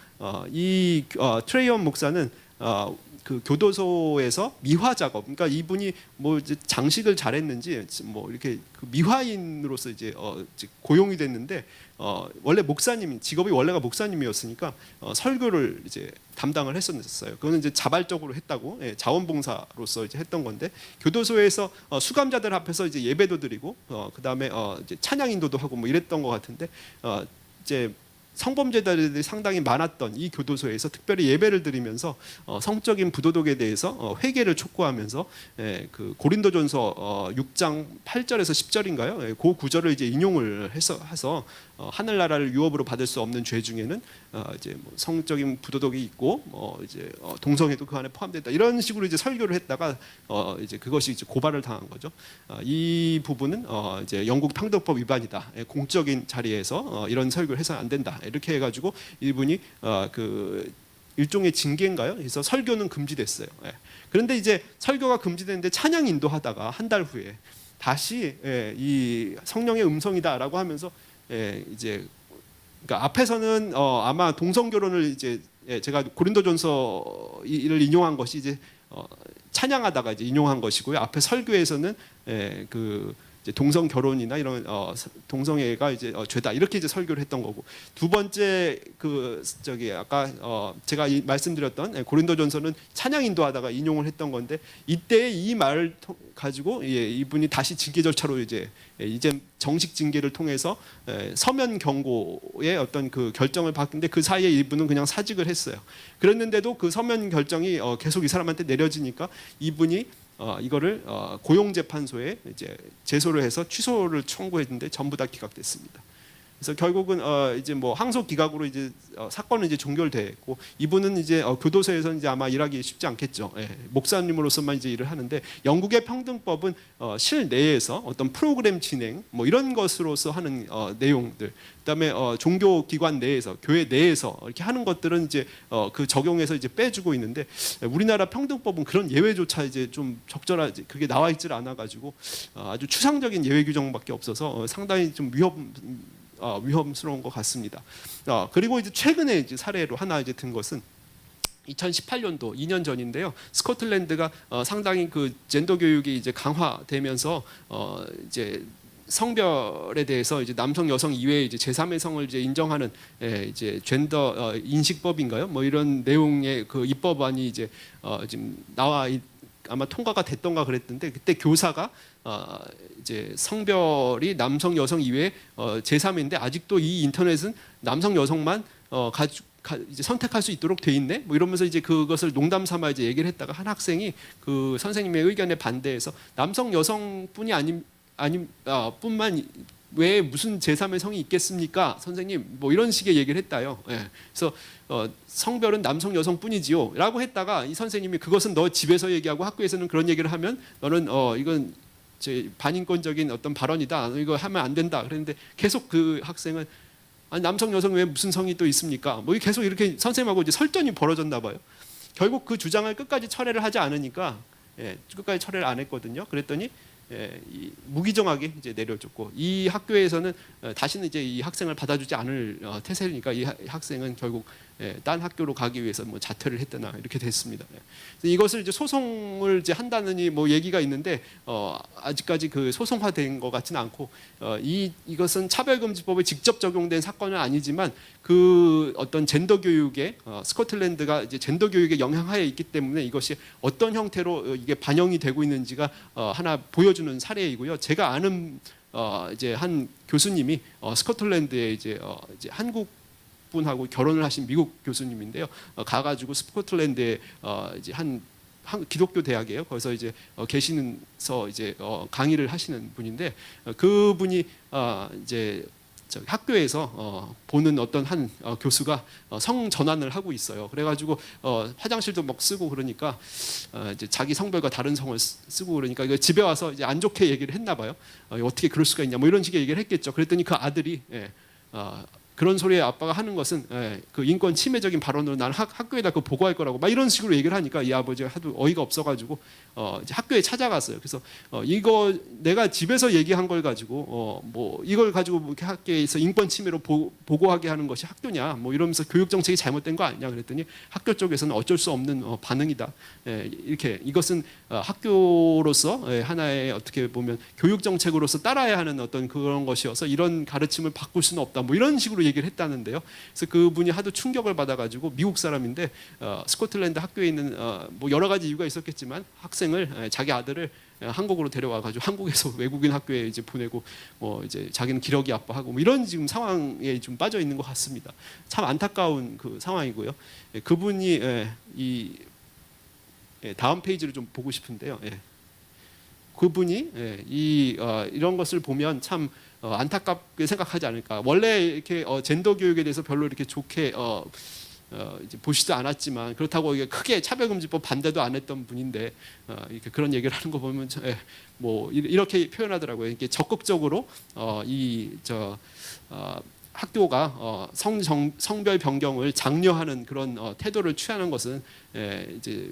이 트레이혼 목사는 그 교도소에서 미화 작업, 그러니까 이분이 뭐 이제 장식을 잘했는지 뭐 이렇게 그 미화인으로서 이제 고용이 됐는데 원래 목사님 직업이 원래가 목사님이었으니까 설교를 이제 담당을 했었어요. 그거는 이제 자발적으로 했다고 자원봉사로서 이제 했던 건데 교도소에서 수감자들 앞에서 이제 예배도 드리고 그 다음에 이제 찬양 인도도 하고 뭐 이랬던 것 같은데 이제 성범죄자들이 상당히 많았던 이 교도소에서 특별히 예배를 드리면서 성적인 부도덕에 대해서 회개를 촉구하면서 그 고린도전서 6장 8절에서 10절인가요? 그 구절을 이제 인용을 해서 하늘나라를 유업으로 받을 수 없는 죄 중에는 이제 뭐 성적인 부도덕이 있고 이제 동성애도 그 안에 포함된다 이런 식으로 이제 설교를 했다가 이제 그것이 이제 고발을 당한 거죠. 이 부분은 이제 영국 평등법 위반이다. 공적인 자리에서 이런 설교를 해서는 안 된다. 이렇게 해가지고 이분이 그 일종의 징계인가요? 그래서 설교는 금지됐어요. 그런데 이제 설교가 금지됐는데 찬양 인도하다가 한 달 후에 다시 이 성령의 음성이다라고 하면서 이제 그러니까 앞에서는 아마 동성 결혼을 이제 제가 고린도전서를 인용한 것이 이제 찬양하다가 이제 인용한 것이고요. 앞에 설교에서는 그 이제 동성 결혼이나 이런 동성애가 이제 죄다 이렇게 이제 설교를 했던 거고, 두 번째 그 저기 아까 제가 말씀드렸던 고린도전서는 찬양 인도하다가 인용을 했던 건데, 이때 이 말을 가지고 이분이 다시 징계 절차로 이제 정식 징계를 통해서 서면 경고의 어떤 그 결정을 받는데, 그 사이에 이분은 그냥 사직을 했어요. 그랬는데도 그 서면 결정이 계속 이 사람한테 내려지니까 이분이 이거를 고용재판소에 이제 제소를 해서 취소를 청구했는데 전부 다 기각됐습니다. 그래서 결국은 이제 뭐 항소 기각으로 이제 사건은 이제 종결됐고, 이분은 이제 교도소에서는 이제 아마 일하기 쉽지 않겠죠. 목사님으로서만 이제 일을 하는데, 영국의 평등법은 실내에서 어떤 프로그램 진행 뭐 이런 것으로서 하는 내용들, 그다음에 종교 기관 내에서, 교회 내에서 이렇게 하는 것들은 이제 그 적용해서 이제 빼주고 있는데, 우리나라 평등법은 그런 예외조차 이제 좀 적절하지 그게 나와 있질 않아 가지고 아주 추상적인 예외 규정밖에 없어서 상당히 좀 위험스러운 것 같습니다. 그리고 이제 최근에 이제 사례로 하나 이제 든 것은 2018년도 2년 전인데요. 스코틀랜드가 상당히 그 젠더 교육이 이제 강화되면서 이제 성별에 대해서 이제 남성 여성 이외에 이제 제3의 성을 이제 인정하는 이제 젠더 인식법인가요? 뭐 이런 내용의 그 입법안이 이제 지금 아마 통과가 됐던가 그랬는데, 그때 교사가 이제 성별이 남성 여성 이외에 제3인데 아직도 이 인터넷은 남성 여성만 이제 선택할 수 있도록 돼 있네. 뭐 이러면서 이제 그것을 농담 삼아 이제 얘기를 했다가, 한 학생이 그 선생님의 의견에 반대해서 남성 여성뿐이 뿐만 왜 무슨 제3의 성이 있겠습니까, 선생님? 뭐 이런 식의 얘기를 했다요. 그래서 성별은 남성 여성뿐이지요 라고 했다가, 이 선생님이 그것은 너 집에서 얘기하고 학교에서는 그런 얘기를 하면 너는 이건 반인권적인 어떤 발언이다, 이거 하면 안 된다 그랬는데, 계속 그 학생은 아니, 남성 여성 왜 무슨 성이 또 있습니까? 뭐 계속 이렇게 선생님하고 이제 설전이 벌어졌나 봐요. 결국 그 주장을 끝까지 철회를 하지 않으니까 끝까지 철회를 안 했거든요. 그랬더니 무기정하게 이제 내려줬고, 이 학교에서는 다시는 이제 이 학생을 받아주지 않을 태세니까 이 학생은 결국 딴 학교로 가기 위해서 뭐 자퇴를 했거나 이렇게 됐습니다. 이것을 이제 소송을 이제 한다느니 뭐 얘기가 있는데, 아직까지 그 소송화된 것 같지는 않고, 이것은 차별금지법에 직접 적용된 사건은 아니지만 그 어떤 젠더 교육에 스코틀랜드가 이제 젠더 교육의 영향하에 있기 때문에 이것이 어떤 형태로 이게 반영이 되고 있는지가 하나 보여주는 사례이고요. 제가 아는 이제 한 교수님이 스코틀랜드에 이제 한국 분하고 결혼을 하신 미국 교수님인데요. 가가지고 스코틀랜드에 이제 한 기독교 대학이에요. 거기서 이제 계시면서 이제 강의를 하시는 분인데, 그분이 이제 학교에서 보는 어떤 한 교수가 성 전환을 하고 있어요. 그래가지고 화장실도 막 쓰고 그러니까 이제 자기 성별과 다른 성을 쓰고 그러니까 이거 집에 와서 이제 안 좋게 얘기를 했나 봐요. 어떻게 그럴 수가 있냐, 뭐 이런 식의 얘기를 했겠죠. 그랬더니 그 아들이 그런 소리에 아빠가 하는 것은 그 인권 침해적인 발언으로 나는 학교에다 그거 보고할 거라고 막 이런 식으로 얘기를 하니까, 이 아버지가 하도 어이가 없어가지고 이제 학교에 찾아갔어요. 그래서 이거 내가 집에서 얘기한 걸 가지고 뭐 이걸 가지고 뭐 학교에서 인권 침해로 보고하게 하는 것이 학교냐, 뭐 이러면서 교육 정책이 잘못된 거 아니냐 그랬더니, 학교 쪽에서는 어쩔 수 없는 반응이다. 이렇게 이것은 학교로서 하나의 어떻게 보면 교육 정책으로서 따라야 하는 어떤 그런 것이어서 이런 가르침을 바꿀 수는 없다. 뭐 이런 식으로 얘기를 했다는데요. 그래서 그분이 하도 충격을 받아가지고, 미국 사람인데 스코틀랜드 학교에 있는 뭐 여러 가지 이유가 있었겠지만 학생을, 자기 아들을 한국으로 데려와가지고 한국에서 외국인 학교에 이제 보내고, 뭐 이제 자기는 기러기 아빠하고 뭐 이런 지금 상황에 좀 빠져 있는 것 같습니다. 참 안타까운 그 상황이고요. 그분이 다음 페이지를 좀 보고 싶은데요. 그분이 이런 것을 보면 참 안타깝게 생각하지 않을까. 원래 이렇게 젠더 교육에 대해서 별로 이렇게 좋게 이제 보시도 않았지만, 그렇다고 이게 크게 차별금지법 반대도 안 했던 분인데 이렇게 그런 얘기를 하는 거 보면 뭐 이렇게 표현하더라고요. 이렇게 적극적으로 학교가 성별 변경을 장려하는 그런 태도를 취하는 것은 이제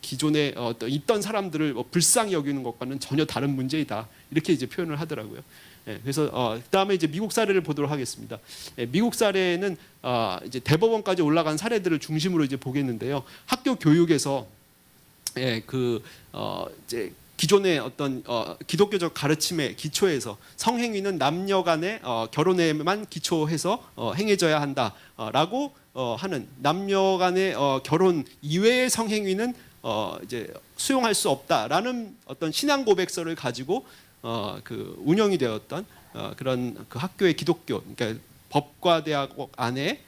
기존에 있던 사람들을 불쌍히 여기는 것과는 전혀 다른 문제이다. 이렇게 이제 표현을 하더라고요. 그래서 그다음에 이제 미국 사례를 보도록 하겠습니다. 미국 사례는 이제 대법원까지 올라간 사례들을 중심으로 이제 보겠는데요. 학교 교육에서 예, 이제 기존의 어떤 기독교적 가르침의 기초에서 성행위는 남녀 간의 결혼에만 기초해서 행해져야 한다라고 하는, 남녀 간의 결혼 이외의 성행위는 이제 수용할 수 없다라는 어떤 신앙 고백서를 가지고 운영이 되었던 그런 그 학교의 기독교, 그러니까 법과대학 안에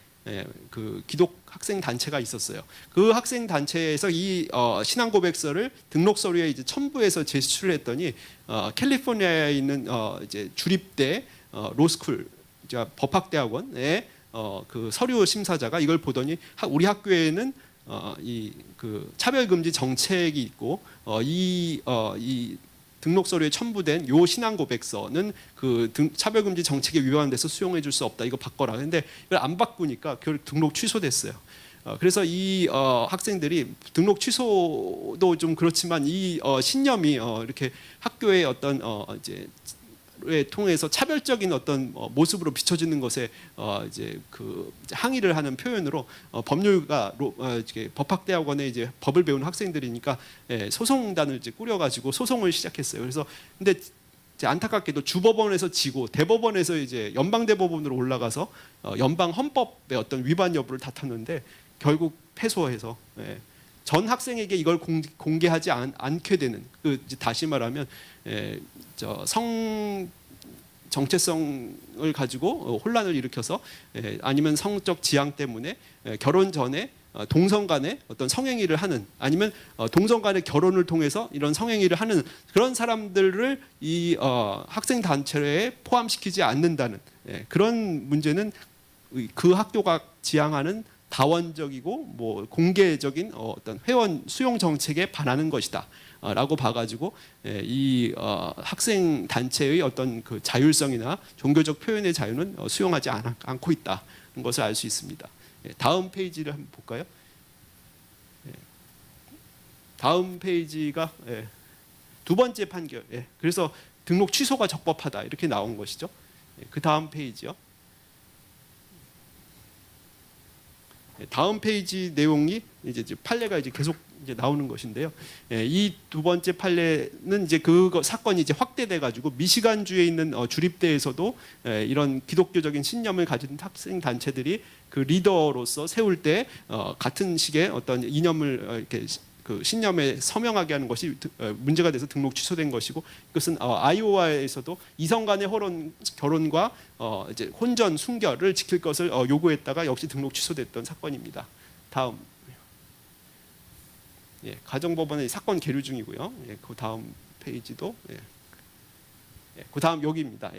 그 기독 학생 단체가 있었어요. 그 학생 단체에서 이 신앙 고백서를 등록 서류에 이제 첨부해서 제출을 했더니 캘리포니아에 있는 이제 주립대 로스쿨, 법학대학원의 그 서류 심사자가 이걸 보더니 우리 학교에는 이 그 차별금지 정책이 있고 이 등록 서류에 첨부된 요 신앙 고백서는 그 차별금지 정책에 위반돼서 수용해줄 수 없다. 이거 바꿔라. 근데 이걸 안 바꾸니까 그 등록 취소됐어요. 그래서 이 학생들이 등록 취소도 좀 그렇지만 이 신념이 이렇게 학교의 어떤 이제 통해서 차별적인 어떤 모습으로 비춰지는 것에 이제 항의를 하는 표현으로 법률가 법학대학원에 이제 법을 배우는 학생들이니까 소송단을 이제 꾸려가지고 소송을 시작했어요. 그래서 근데 이제 안타깝게도 주법원에서 지고 대법원에서 이제 연방대법원으로 올라가서 연방 헌법의 어떤 위반 여부를 다퉜는데 결국 패소해서 전 학생에게 이걸 공개하지 않게 되는, 다시 말하면 성 정체성을 가지고 혼란을 일으켜서 아니면 성적 지향 때문에 결혼 전에 동성 간의 어떤 성행위를 하는, 아니면 동성 간의 결혼을 통해서 이런 성행위를 하는 그런 사람들을 이 학생 단체에 포함시키지 않는다는 그런 문제는 그 학교가 지향하는 다원적이고 뭐 공개적인 어떤 회원 수용 정책에 반하는 것이다 라고 봐가지고 이 학생 단체의 어떤 그 자율성이나 종교적 표현의 자유는 수용하지 않고 있다는 것을 알 수 있습니다. 다음 페이지를 한번 볼까요? 다음 페이지가 두 번째 판결. 그래서 등록 취소가 적법하다 이렇게 나온 것이죠. 그 다음 페이지요. 다음 페이지 내용이 이제 판례가 이제 계속 이제 나오는 것인데요. 이 두 번째 판례는 이제 그 사건이 이제 확대돼 가지고 미시간주에 있는 주립대에서도 이런 기독교적인 신념을 가진 학생 단체들이 그 리더로서 세울 때 같은 식의 어떤 이념을 이렇게 그 신념에 서명하게 하는 것이 문제가 돼서 등록 취소된 것이고, 이것은 아이오와에서도 이성 간의 결혼과 이제 혼전 순결을 지킬 것을 요구했다가 역시 등록 취소됐던 사건입니다. 다음. 가정법원의 사건 계류 중이고요. 그 다음 페이지도. 그 다음 여기입니다.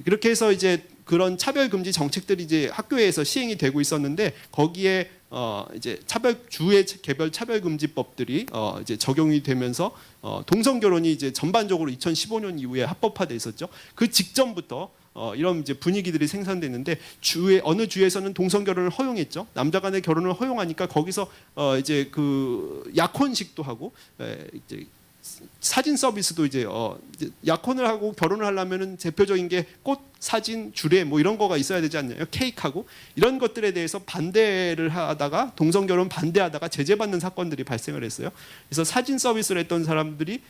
그렇게 해서 이제 그런 차별금지 정책들이 이제 학교에서 시행이 되고 있었는데 거기에 이제 주의 개별 차별금지법들이 이제 적용이 되면서 동성 결혼이 이제 전반적으로 2015년 이후에 합법화돼 있었죠. 그 직전부터 이런 이제 분위기들이 생산됐는데 어느 주에서는 동성 결혼을 허용했죠. 남자 간의 결혼을 허용하니까 거기서 이제 그 약혼식도 하고 이제 사진 서비스도 이제 약혼을 하고 결혼을 하려면은 대표적인 게 꽃, 사진, 주례 뭐 이런 거가 있어야 되지 않나요? 케이크하고 이런 것들에 대해서 반대를 하다가 동성 결혼 반대하다가 제재받는 사건들이 발생을 했어요. 그래서 사진 서비스를 했던 사람들이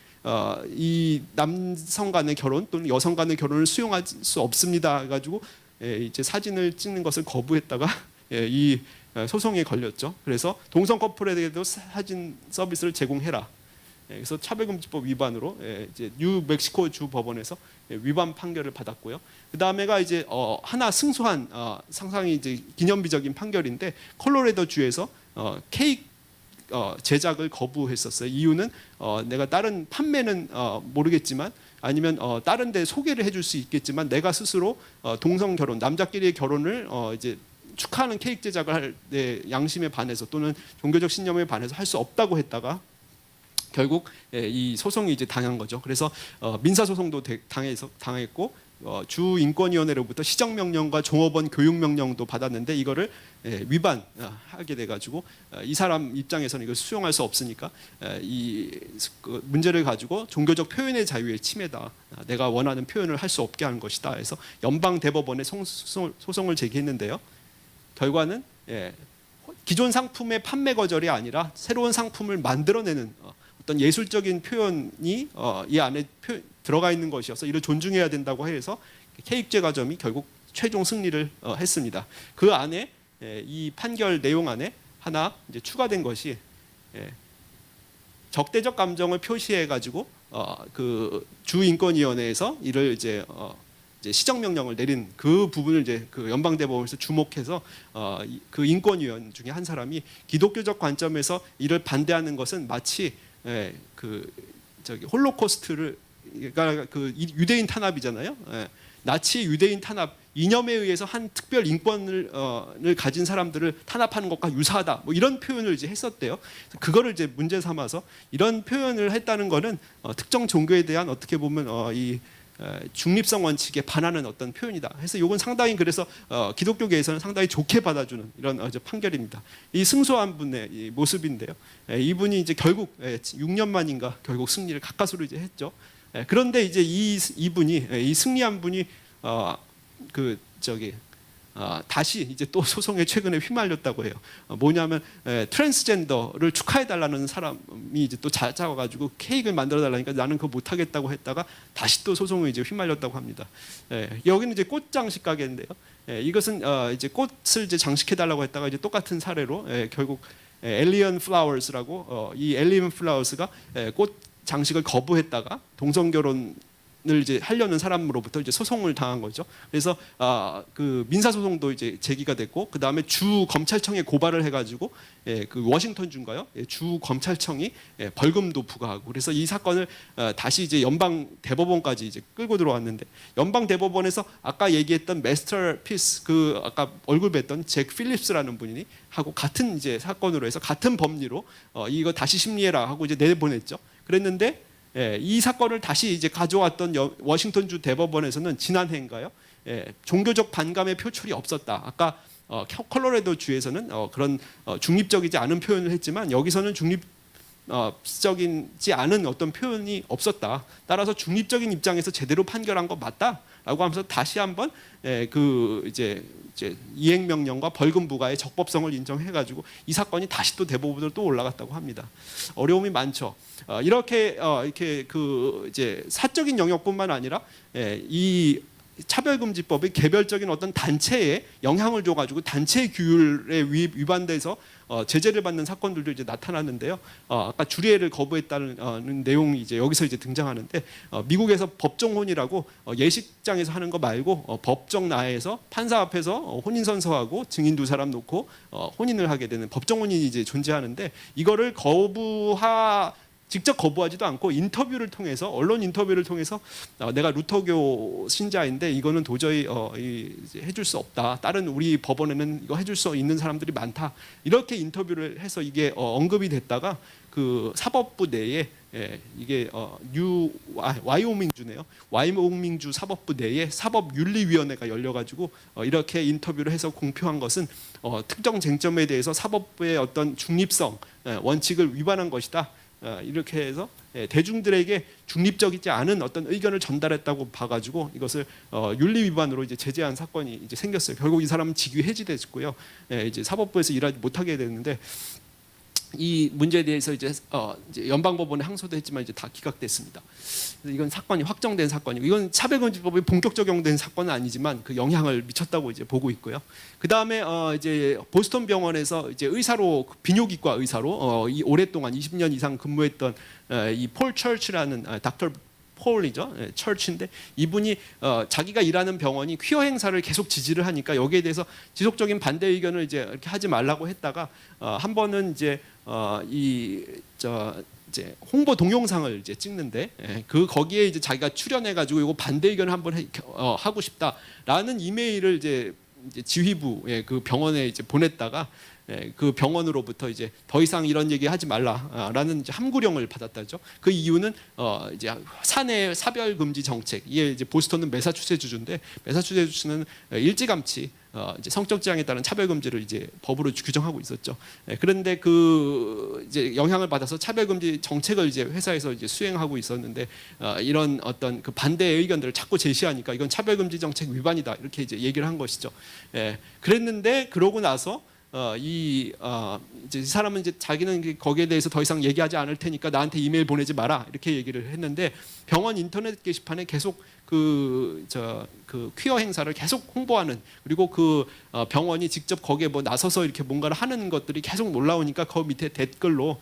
이 남성 간의 결혼 또는 여성 간의 결혼을 수용할 수 없습니다 해가지고 이제 사진을 찍는 것을 거부했다가 이 소송에 걸렸죠. 그래서 동성 커플에게도 사진 서비스를 제공해라. 그래서 차별금지법 위반으로 이제 뉴멕시코 주 법원에서 위반 판결을 받았고요. 그 다음에가 이제 하나 승소한 상당히 이제 기념비적인 판결인데 콜로라도 주에서 케이크 제작을 거부했었어요. 이유는 내가 다른 판매는 모르겠지만 아니면 다른 데 소개를 해줄 수 있겠지만 내가 스스로 동성 결혼, 남자끼리의 결혼을 이제 축하하는 케이크 제작을 할 때 양심에 반해서 또는 종교적 신념에 반해서 할 수 없다고 했다가 결국 이 소송이 이제 당한 거죠. 그래서 민사 소송도 당했고 주인권위원회로부터 시정명령과 종업원 교육명령도 받았는데 이거를 위반하게 돼가지고 이 사람 입장에서는 이걸 수용할 수 없으니까 이 문제를 가지고 종교적 표현의 자유의 침해다. 내가 원하는 표현을 할 수 없게 하는 것이다. 해서 연방 대법원에 소송을 제기했는데요. 결과는 기존 상품의 판매 거절이 아니라 새로운 상품을 만들어내는 어떤 예술적인 표현이 이 안에 들어가 있는 것이어서 이를 존중해야 된다고 해서 케익제과점이 결국 최종 승리를 했습니다. 그 안에 이 판결 내용 안에 하나 이제 추가된 것이 적대적 감정을 표시해 가지고 그 주인권위원회에서 이를 이제 시정명령을 내린 그 부분을 이제 그 연방대법원에서 주목해서 그 인권위원 중에 한 사람이 기독교적 관점에서 이를 반대하는 것은 마치 그 홀로코스트를 그러니까 그 유대인 탄압이잖아요. 나치 유대인 탄압 이념에 의해서 한 특별 인권을 가진 사람들을 탄압하는 것과 유사하다. 뭐 이런 표현을 이제 했었대요. 그거를 이제 문제 삼아서 이런 표현을 했다는 것은 특정 종교에 대한 어떻게 보면 이 중립성 원칙에 반하는 어떤 표현이다. 해서 이건 상당히 그래서 기독교계에서는 상당히 좋게 받아주는 이런 판결입니다. 이 승소한 분의 이 모습인데요. 이분이 이제 결국 6년 만인가 결국 승리를 가까스로 이제 했죠. 그런데 이제 이분이 이 승리한 분이 다시 이제 또 소송에 최근에 휘말렸다고 해요. 뭐냐면 트랜스젠더를 축하해달라는 사람이 이제 또 찾아와가지고 케이크를 만들어달라니까 나는 그거 못하겠다고 했다가 다시 또 소송에 이제 휘말렸다고 합니다. 여기는 이제 꽃 장식 가게인데요. 이것은 이제 꽃을 이제 장식해달라고 했다가 이제 똑같은 사례로 결국 엘리언 플라워스라고 이 엘리언 플라워스가 꽃 장식을 거부했다가 동성 결혼을 이제 하려는 사람으로부터 이제 소송을 당한 거죠. 그래서 그 민사 소송도 이제 제기가 됐고 그 다음에 주 검찰청에 고발을 해가지고 그 워싱턴 주인가요? 주 검찰청이 벌금도 부과하고 그래서 이 사건을 다시 이제 연방 대법원까지 이제 끌고 들어왔는데 연방 대법원에서 아까 얘기했던 마스터피스 그 아까 얼굴 뵀던 잭 필립스라는 분이 하고 같은 이제 사건으로 해서 같은 법리로 이거 다시 심리해라 하고 이제 내보냈죠. 그랬는데 이 사건을 다시 이제 가져왔던 워싱턴주 대법원에서는 지난해인가요? 종교적 반감의 표출이 없었다. 아까 컬로라도 주에서는 그런 중립적이지 않은 표현을 했지만 여기서는 중립적이지 않은 어떤 표현이 없었다. 따라서 중립적인 입장에서 제대로 판결한 거 맞다라고 하면서 다시 한번 그 이제 이행 명령과 벌금 부과의 적법성을 인정해가지고 이 사건이 다시 또 대법원으로 또 올라갔다고 합니다. 어려움이 많죠. 이렇게 그 이제 사적인 영역뿐만 아니라 이 차별금지법이 개별적인 어떤 단체에 영향을 줘가지고 단체 규율에 위반돼서 제재를 받는 사건들도 이제 나타났는데요. 아까 주례를 거부했다는 내용이 이제 여기서 이제 등장하는데 미국에서 법정혼이라고 예식장에서 하는 거 말고 법정 나에서 판사 앞에서 혼인 선서하고 증인 두 사람 놓고 혼인을 하게 되는 법정혼인이 이제 존재하는데 이거를 직접 거부하지도 않고 인터뷰를 통해서 언론 인터뷰를 통해서 내가 루터교 신자인데 이거는 도저히 해줄 수 없다. 다른 우리 법원에는 이거 해줄 수 있는 사람들이 많다. 이렇게 인터뷰를 해서 이게 언급이 됐다가 그 사법부 내에 이게 와이오밍주네요. 와이오밍주 사법부 내에 사법윤리위원회가 열려가지고 이렇게 인터뷰를 해서 공표한 것은 특정 쟁점에 대해서 사법부의 어떤 중립성 원칙을 위반한 것이다. 이렇게 해서 대중들에게 중립적이지 않은 어떤 의견을 전달했다고 봐가지고 이것을 윤리 위반으로 이제 제재한 사건이 이제 생겼어요. 결국 이 사람은 직위 해지됐고요. 이제 사법부에서 일하지 못하게 됐는데 이 문제에 대해서 이제 연방법원에 항소도 했지만 이제 다 기각됐습니다. 그래서 이건 사건이 확정된 사건이고 이건 차별금지법이 본격 적용된 사건은 아니지만 그 영향을 미쳤다고 이제 보고 있고요. 그 다음에 이제 보스턴 병원에서 이제 의사로 비뇨기과 의사로 이 오랫동안 20년 이상 근무했던 이 폴 처치라는 닥터 폴이죠. 처치인데 이분이 자기가 일하는 병원이 퀴어 행사를 계속 지지를 하니까 여기에 대해서 지속적인 반대 의견을 이제 이렇게 하지 말라고 했다가 한 번은 이제 이제 홍보 동영상을 이제 찍는데 거기에 이제 자기가 출연해가지고 이거 반대 의견을 한번 하고 싶다라는 이메일을 이제 지휘부 그 병원에 이제 보냈다가 그 병원으로부터 이제 더 이상 이런 얘기 하지 말라라는 이제 함구령을 받았다죠. 그 이유는 이제 사내 사별 금지 정책. 이게 이제 보스턴은 매사추세츠주인데 매사추세츠는 일찌감치 이제 성적 지향에 따른 차별 금지를 이제 법으로 규정하고 있었죠. 그런데 그 이제 영향을 받아서 차별 금지 정책을 이제 회사에서 이제 수행하고 있었는데 이런 어떤 그 반대의 의견들을 자꾸 제시하니까 이건 차별 금지 정책 위반이다 이렇게 이제 얘기를 한 것이죠. 그랬는데 그러고 나서 이제 이 사람은 이제 자기는 거기에 대해서 더 이상 얘기하지 않을 테니까 나한테 이메일 보내지 마라 이렇게 얘기를 했는데 병원 인터넷 게시판에 계속 그 퀴어 행사를 계속 홍보하는 그리고 병원이 직접 거기에 뭐 나서서 이렇게 뭔가를 하는 것들이 계속 올라오니까 그 밑에 댓글로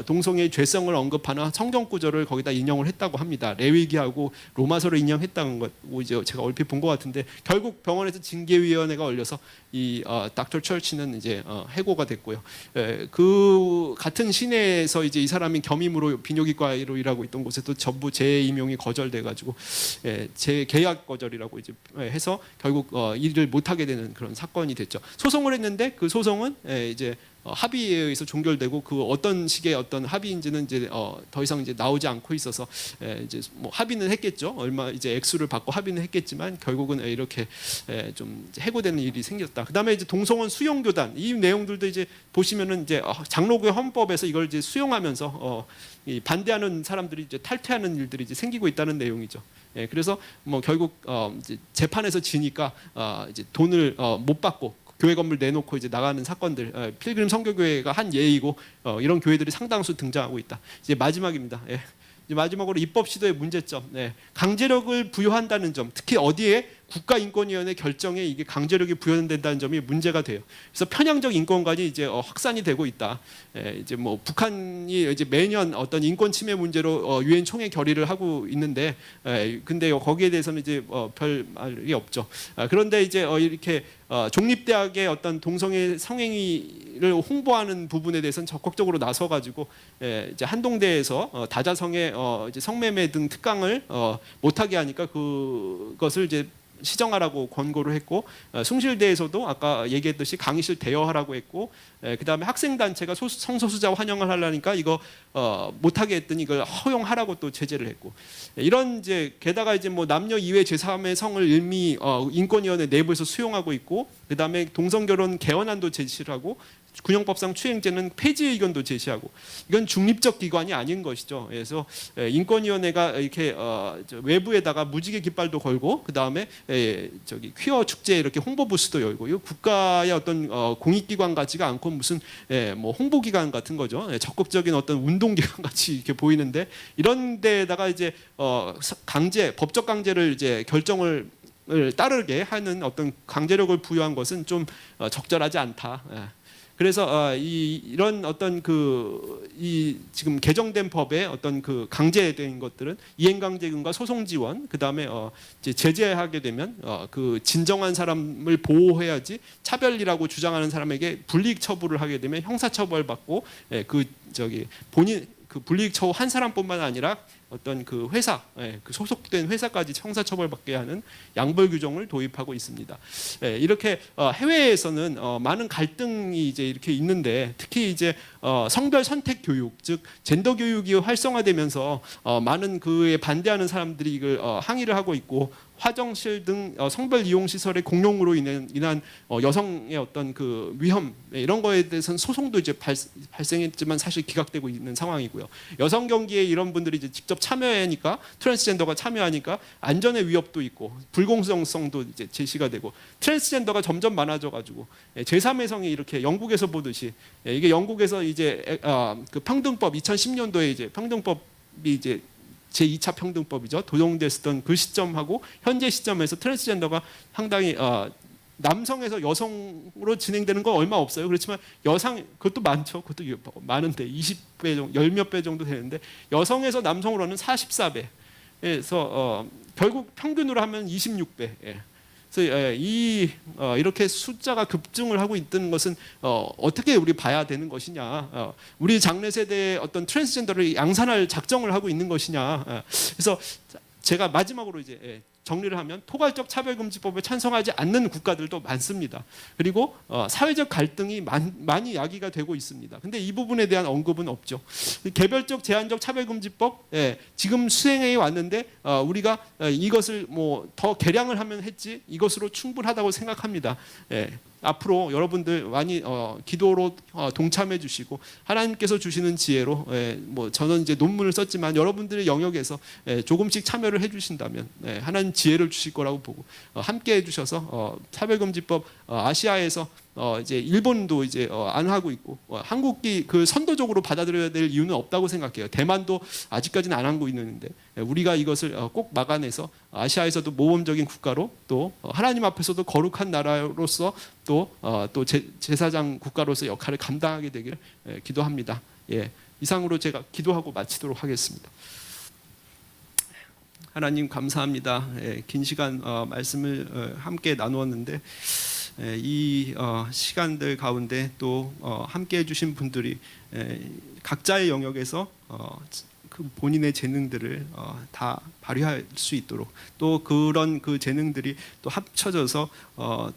동성애의 죄성을 언급하는 성경 구절을 거기다 인용을 했다고 합니다. 레위기하고 로마서를 인용했다는 것 이제 제가 얼핏 본 것 같은데 결국 병원에서 징계위원회가 올려서 이 닥터 철치는 이제 해고가 됐고요. 그 같은 시내에서 이제 이 사람이 겸임으로 비뇨기과로 일하고 있던 곳에도 전부 재임용이 거절돼가지고 재계약 거절이라고 이제 해서 결국 일을 못하게 되는 그런 사건이 됐죠. 소송을 했는데 그 소송은 이제 합의에 의해서 종결되고 그 어떤 식의 어떤 합의인지는 이제 더 이상 이제 나오지 않고 있어서 이제 뭐 합의는 했겠죠. 얼마 이제 액수를 받고 합의는 했겠지만 결국은 이렇게 좀 해고되는 일이 생겼다. 그다음에 이제 동성원 수용교단 이 내용들도 이제 보시면은 이제 장로교회 헌법에서 이걸 이제 수용하면서 이 반대하는 사람들이 이제 탈퇴하는 일들이 이제 생기고 있다는 내용이죠. 그래서 뭐 결국 이제 재판에서 지니까 이제 돈을 못 받고 교회 건물 내놓고 이제 나가는 사건들, 필그림 선교교회가 한 예이고 이런 교회들이 상당수 등장하고 있다. 이제 마지막입니다. 이제 마지막으로 입법 시도의 문제점, 강제력을 부여한다는 점, 특히 어디에 국가인권위원회 결정에 이게 강제력이 부여된다는 점이 문제가 돼요. 그래서 편향적 인권관이 이제 확산이 되고 있다. 이제 뭐 북한이 이제 매년 어떤 인권 침해 문제로 유엔 총회 결의를 하고 있는데, 근데 거기에 대해서는 이제 별 말이 없죠. 그런데 이제 이렇게 종립대학의 어떤 동성애 성행위를 홍보하는 부분에 대해서는 적극적으로 나서가지고 이제 한동대에서 다자성의 이제 성매매 등 특강을 못하게 하니까 그것을 이제 시정하라고 권고를 했고 숭실대에서도 아까 얘기했듯이 강의실 대여하라고 했고 그다음에 학생단체가 성소수자 환영을 하려니까 이거 못하게 했더니 이걸 허용하라고 또 제재를 했고 이런 이제 게다가 이제 뭐 남녀 이외 제3의 성을 이미 인권위원회 내부에서 수용하고 있고 그다음에 동성결혼 개헌안도 제시를 하고 군형법상 추행죄는 폐지 의견도 제시하고 이건 중립적 기관이 아닌 것이죠. 그래서 인권위원회가 이렇게 외부에다가 무지개 깃발도 걸고 그 다음에 저기 퀴어 축제 이렇게 홍보 부스도 열고 이 국가의 어떤 공익기관 같지가 않고 무슨 뭐 홍보기관 같은 거죠. 적극적인 어떤 운동기관 같이 이렇게 보이는데 이런 데다가 이제 법적 강제를 이제 결정을 따르게 하는 어떤 강제력을 부여한 것은 좀 적절하지 않다. 그래서 이런 어떤 이 지금 개정된 법의 어떤 강제된 것들은 이행강제금과 소송 지원 그다음에 이제 제재하게 되면 그 진정한 사람을 보호해야지 차별이라고 주장하는 사람에게 불이익 처분을 하게 되면 형사처벌 받고 본인 불이익 처우 한 사람뿐만 아니라 어떤 회사, 소속된 회사까지 형사처벌받게 하는 양벌 규정을 도입하고 있습니다. 이렇게 해외에서는 많은 갈등이 이제 이렇게 있는데 특히 이제 성별 선택 교육, 즉 젠더 교육이 활성화되면서 많은 그에 반대하는 사람들이 이걸 항의를 하고 있고. 화장실 등 성별 이용 시설의 공용으로 인한 여성의 어떤 위험 이런 거에 대해서는 소송도 이제 발생했지만 사실 기각되고 있는 상황이고요. 여성 경기에 이런 분들이 이제 직접 참여하니까 트랜스젠더가 참여하니까 안전의 위협도 있고 불공정성도 이제 제시가 되고 트랜스젠더가 점점 많아져가지고 제3의 성이 이렇게 영국에서 보듯이 이게 영국에서 이제 평등법 2010년도에 이제 평등법이 이제 제2차 평등법이죠. 도정됐던 그 시점하고 현재 시점에서 트랜스젠더가 상당히 남성에서 여성으로 진행되는 건 얼마 없어요. 그렇지만 그것도 많죠. 그것도 많은데 20배 정도, 10몇 배 정도 되는데 여성에서 남성으로는 44배. 그래서 결국 평균으로 하면 26배. 그래서 이렇게 숫자가 급증을 하고 있다는 것은 어떻게 우리 봐야 되는 것이냐, 우리 장래 세대의 어떤 트랜스젠더를 양산할 작정을 하고 있는 것이냐. 그래서 제가 마지막으로 이제 정리를 하면 포괄적 차별금지법에 찬성하지 않는 국가들도 많습니다. 그리고 사회적 갈등이 많이 야기가 되고 있습니다. 근데 이 부분에 대한 언급은 없죠. 개별적 제한적 차별금지법 지금 수행해 왔는데 우리가 이것을 뭐 더 개량을 하면 했지 이것으로 충분하다고 생각합니다. 앞으로 여러분들 많이 기도로 동참해 주시고 하나님께서 주시는 지혜로 뭐 저는 이제 논문을 썼지만 여러분들의 영역에서 조금씩 참여를 해 주신다면 하나님 지혜를 주실 거라고 보고 함께 해주셔서 차별금지법 아시아에서 이제 일본도 이제 안 하고 있고 한국이 그 선도적으로 받아들여야 될 이유는 없다고 생각해요. 대만도 아직까지는 안 하고 있는데 우리가 이것을 꼭 막아내서 아시아에서도 모범적인 국가로 또 하나님 앞에서도 거룩한 나라로서 또 제사장 국가로서 역할을 감당하게 되기를 기도합니다. 예, 이상으로 제가 기도하고 마치도록 하겠습니다. 하나님 감사합니다. 긴 시간 말씀을 함께 나누었는데 이 시간들 가운데 또 함께 해주신 분들이 각자의 영역에서 그 본인의 재능들을 다 발휘할 수 있도록 또 그런 그 재능들이 또 합쳐져서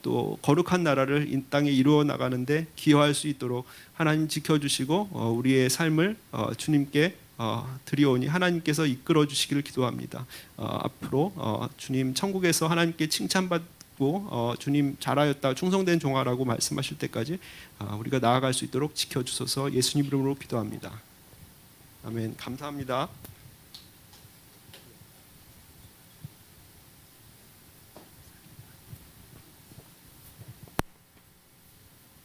또 거룩한 나라를 이 땅에 이루어 나가는데 기여할 수 있도록 하나님 지켜주시고 우리의 삶을 주님께 드리오니 하나님께서 이끌어 주시기를 기도합니다. 앞으로 주님 천국에서 하나님께 칭찬받고 주님 잘하였다 충성된 종아라고 말씀하실 때까지 우리가 나아갈 수 있도록 지켜주소서. 예수님 이름으로 기도합니다. 아멘. 감사합니다.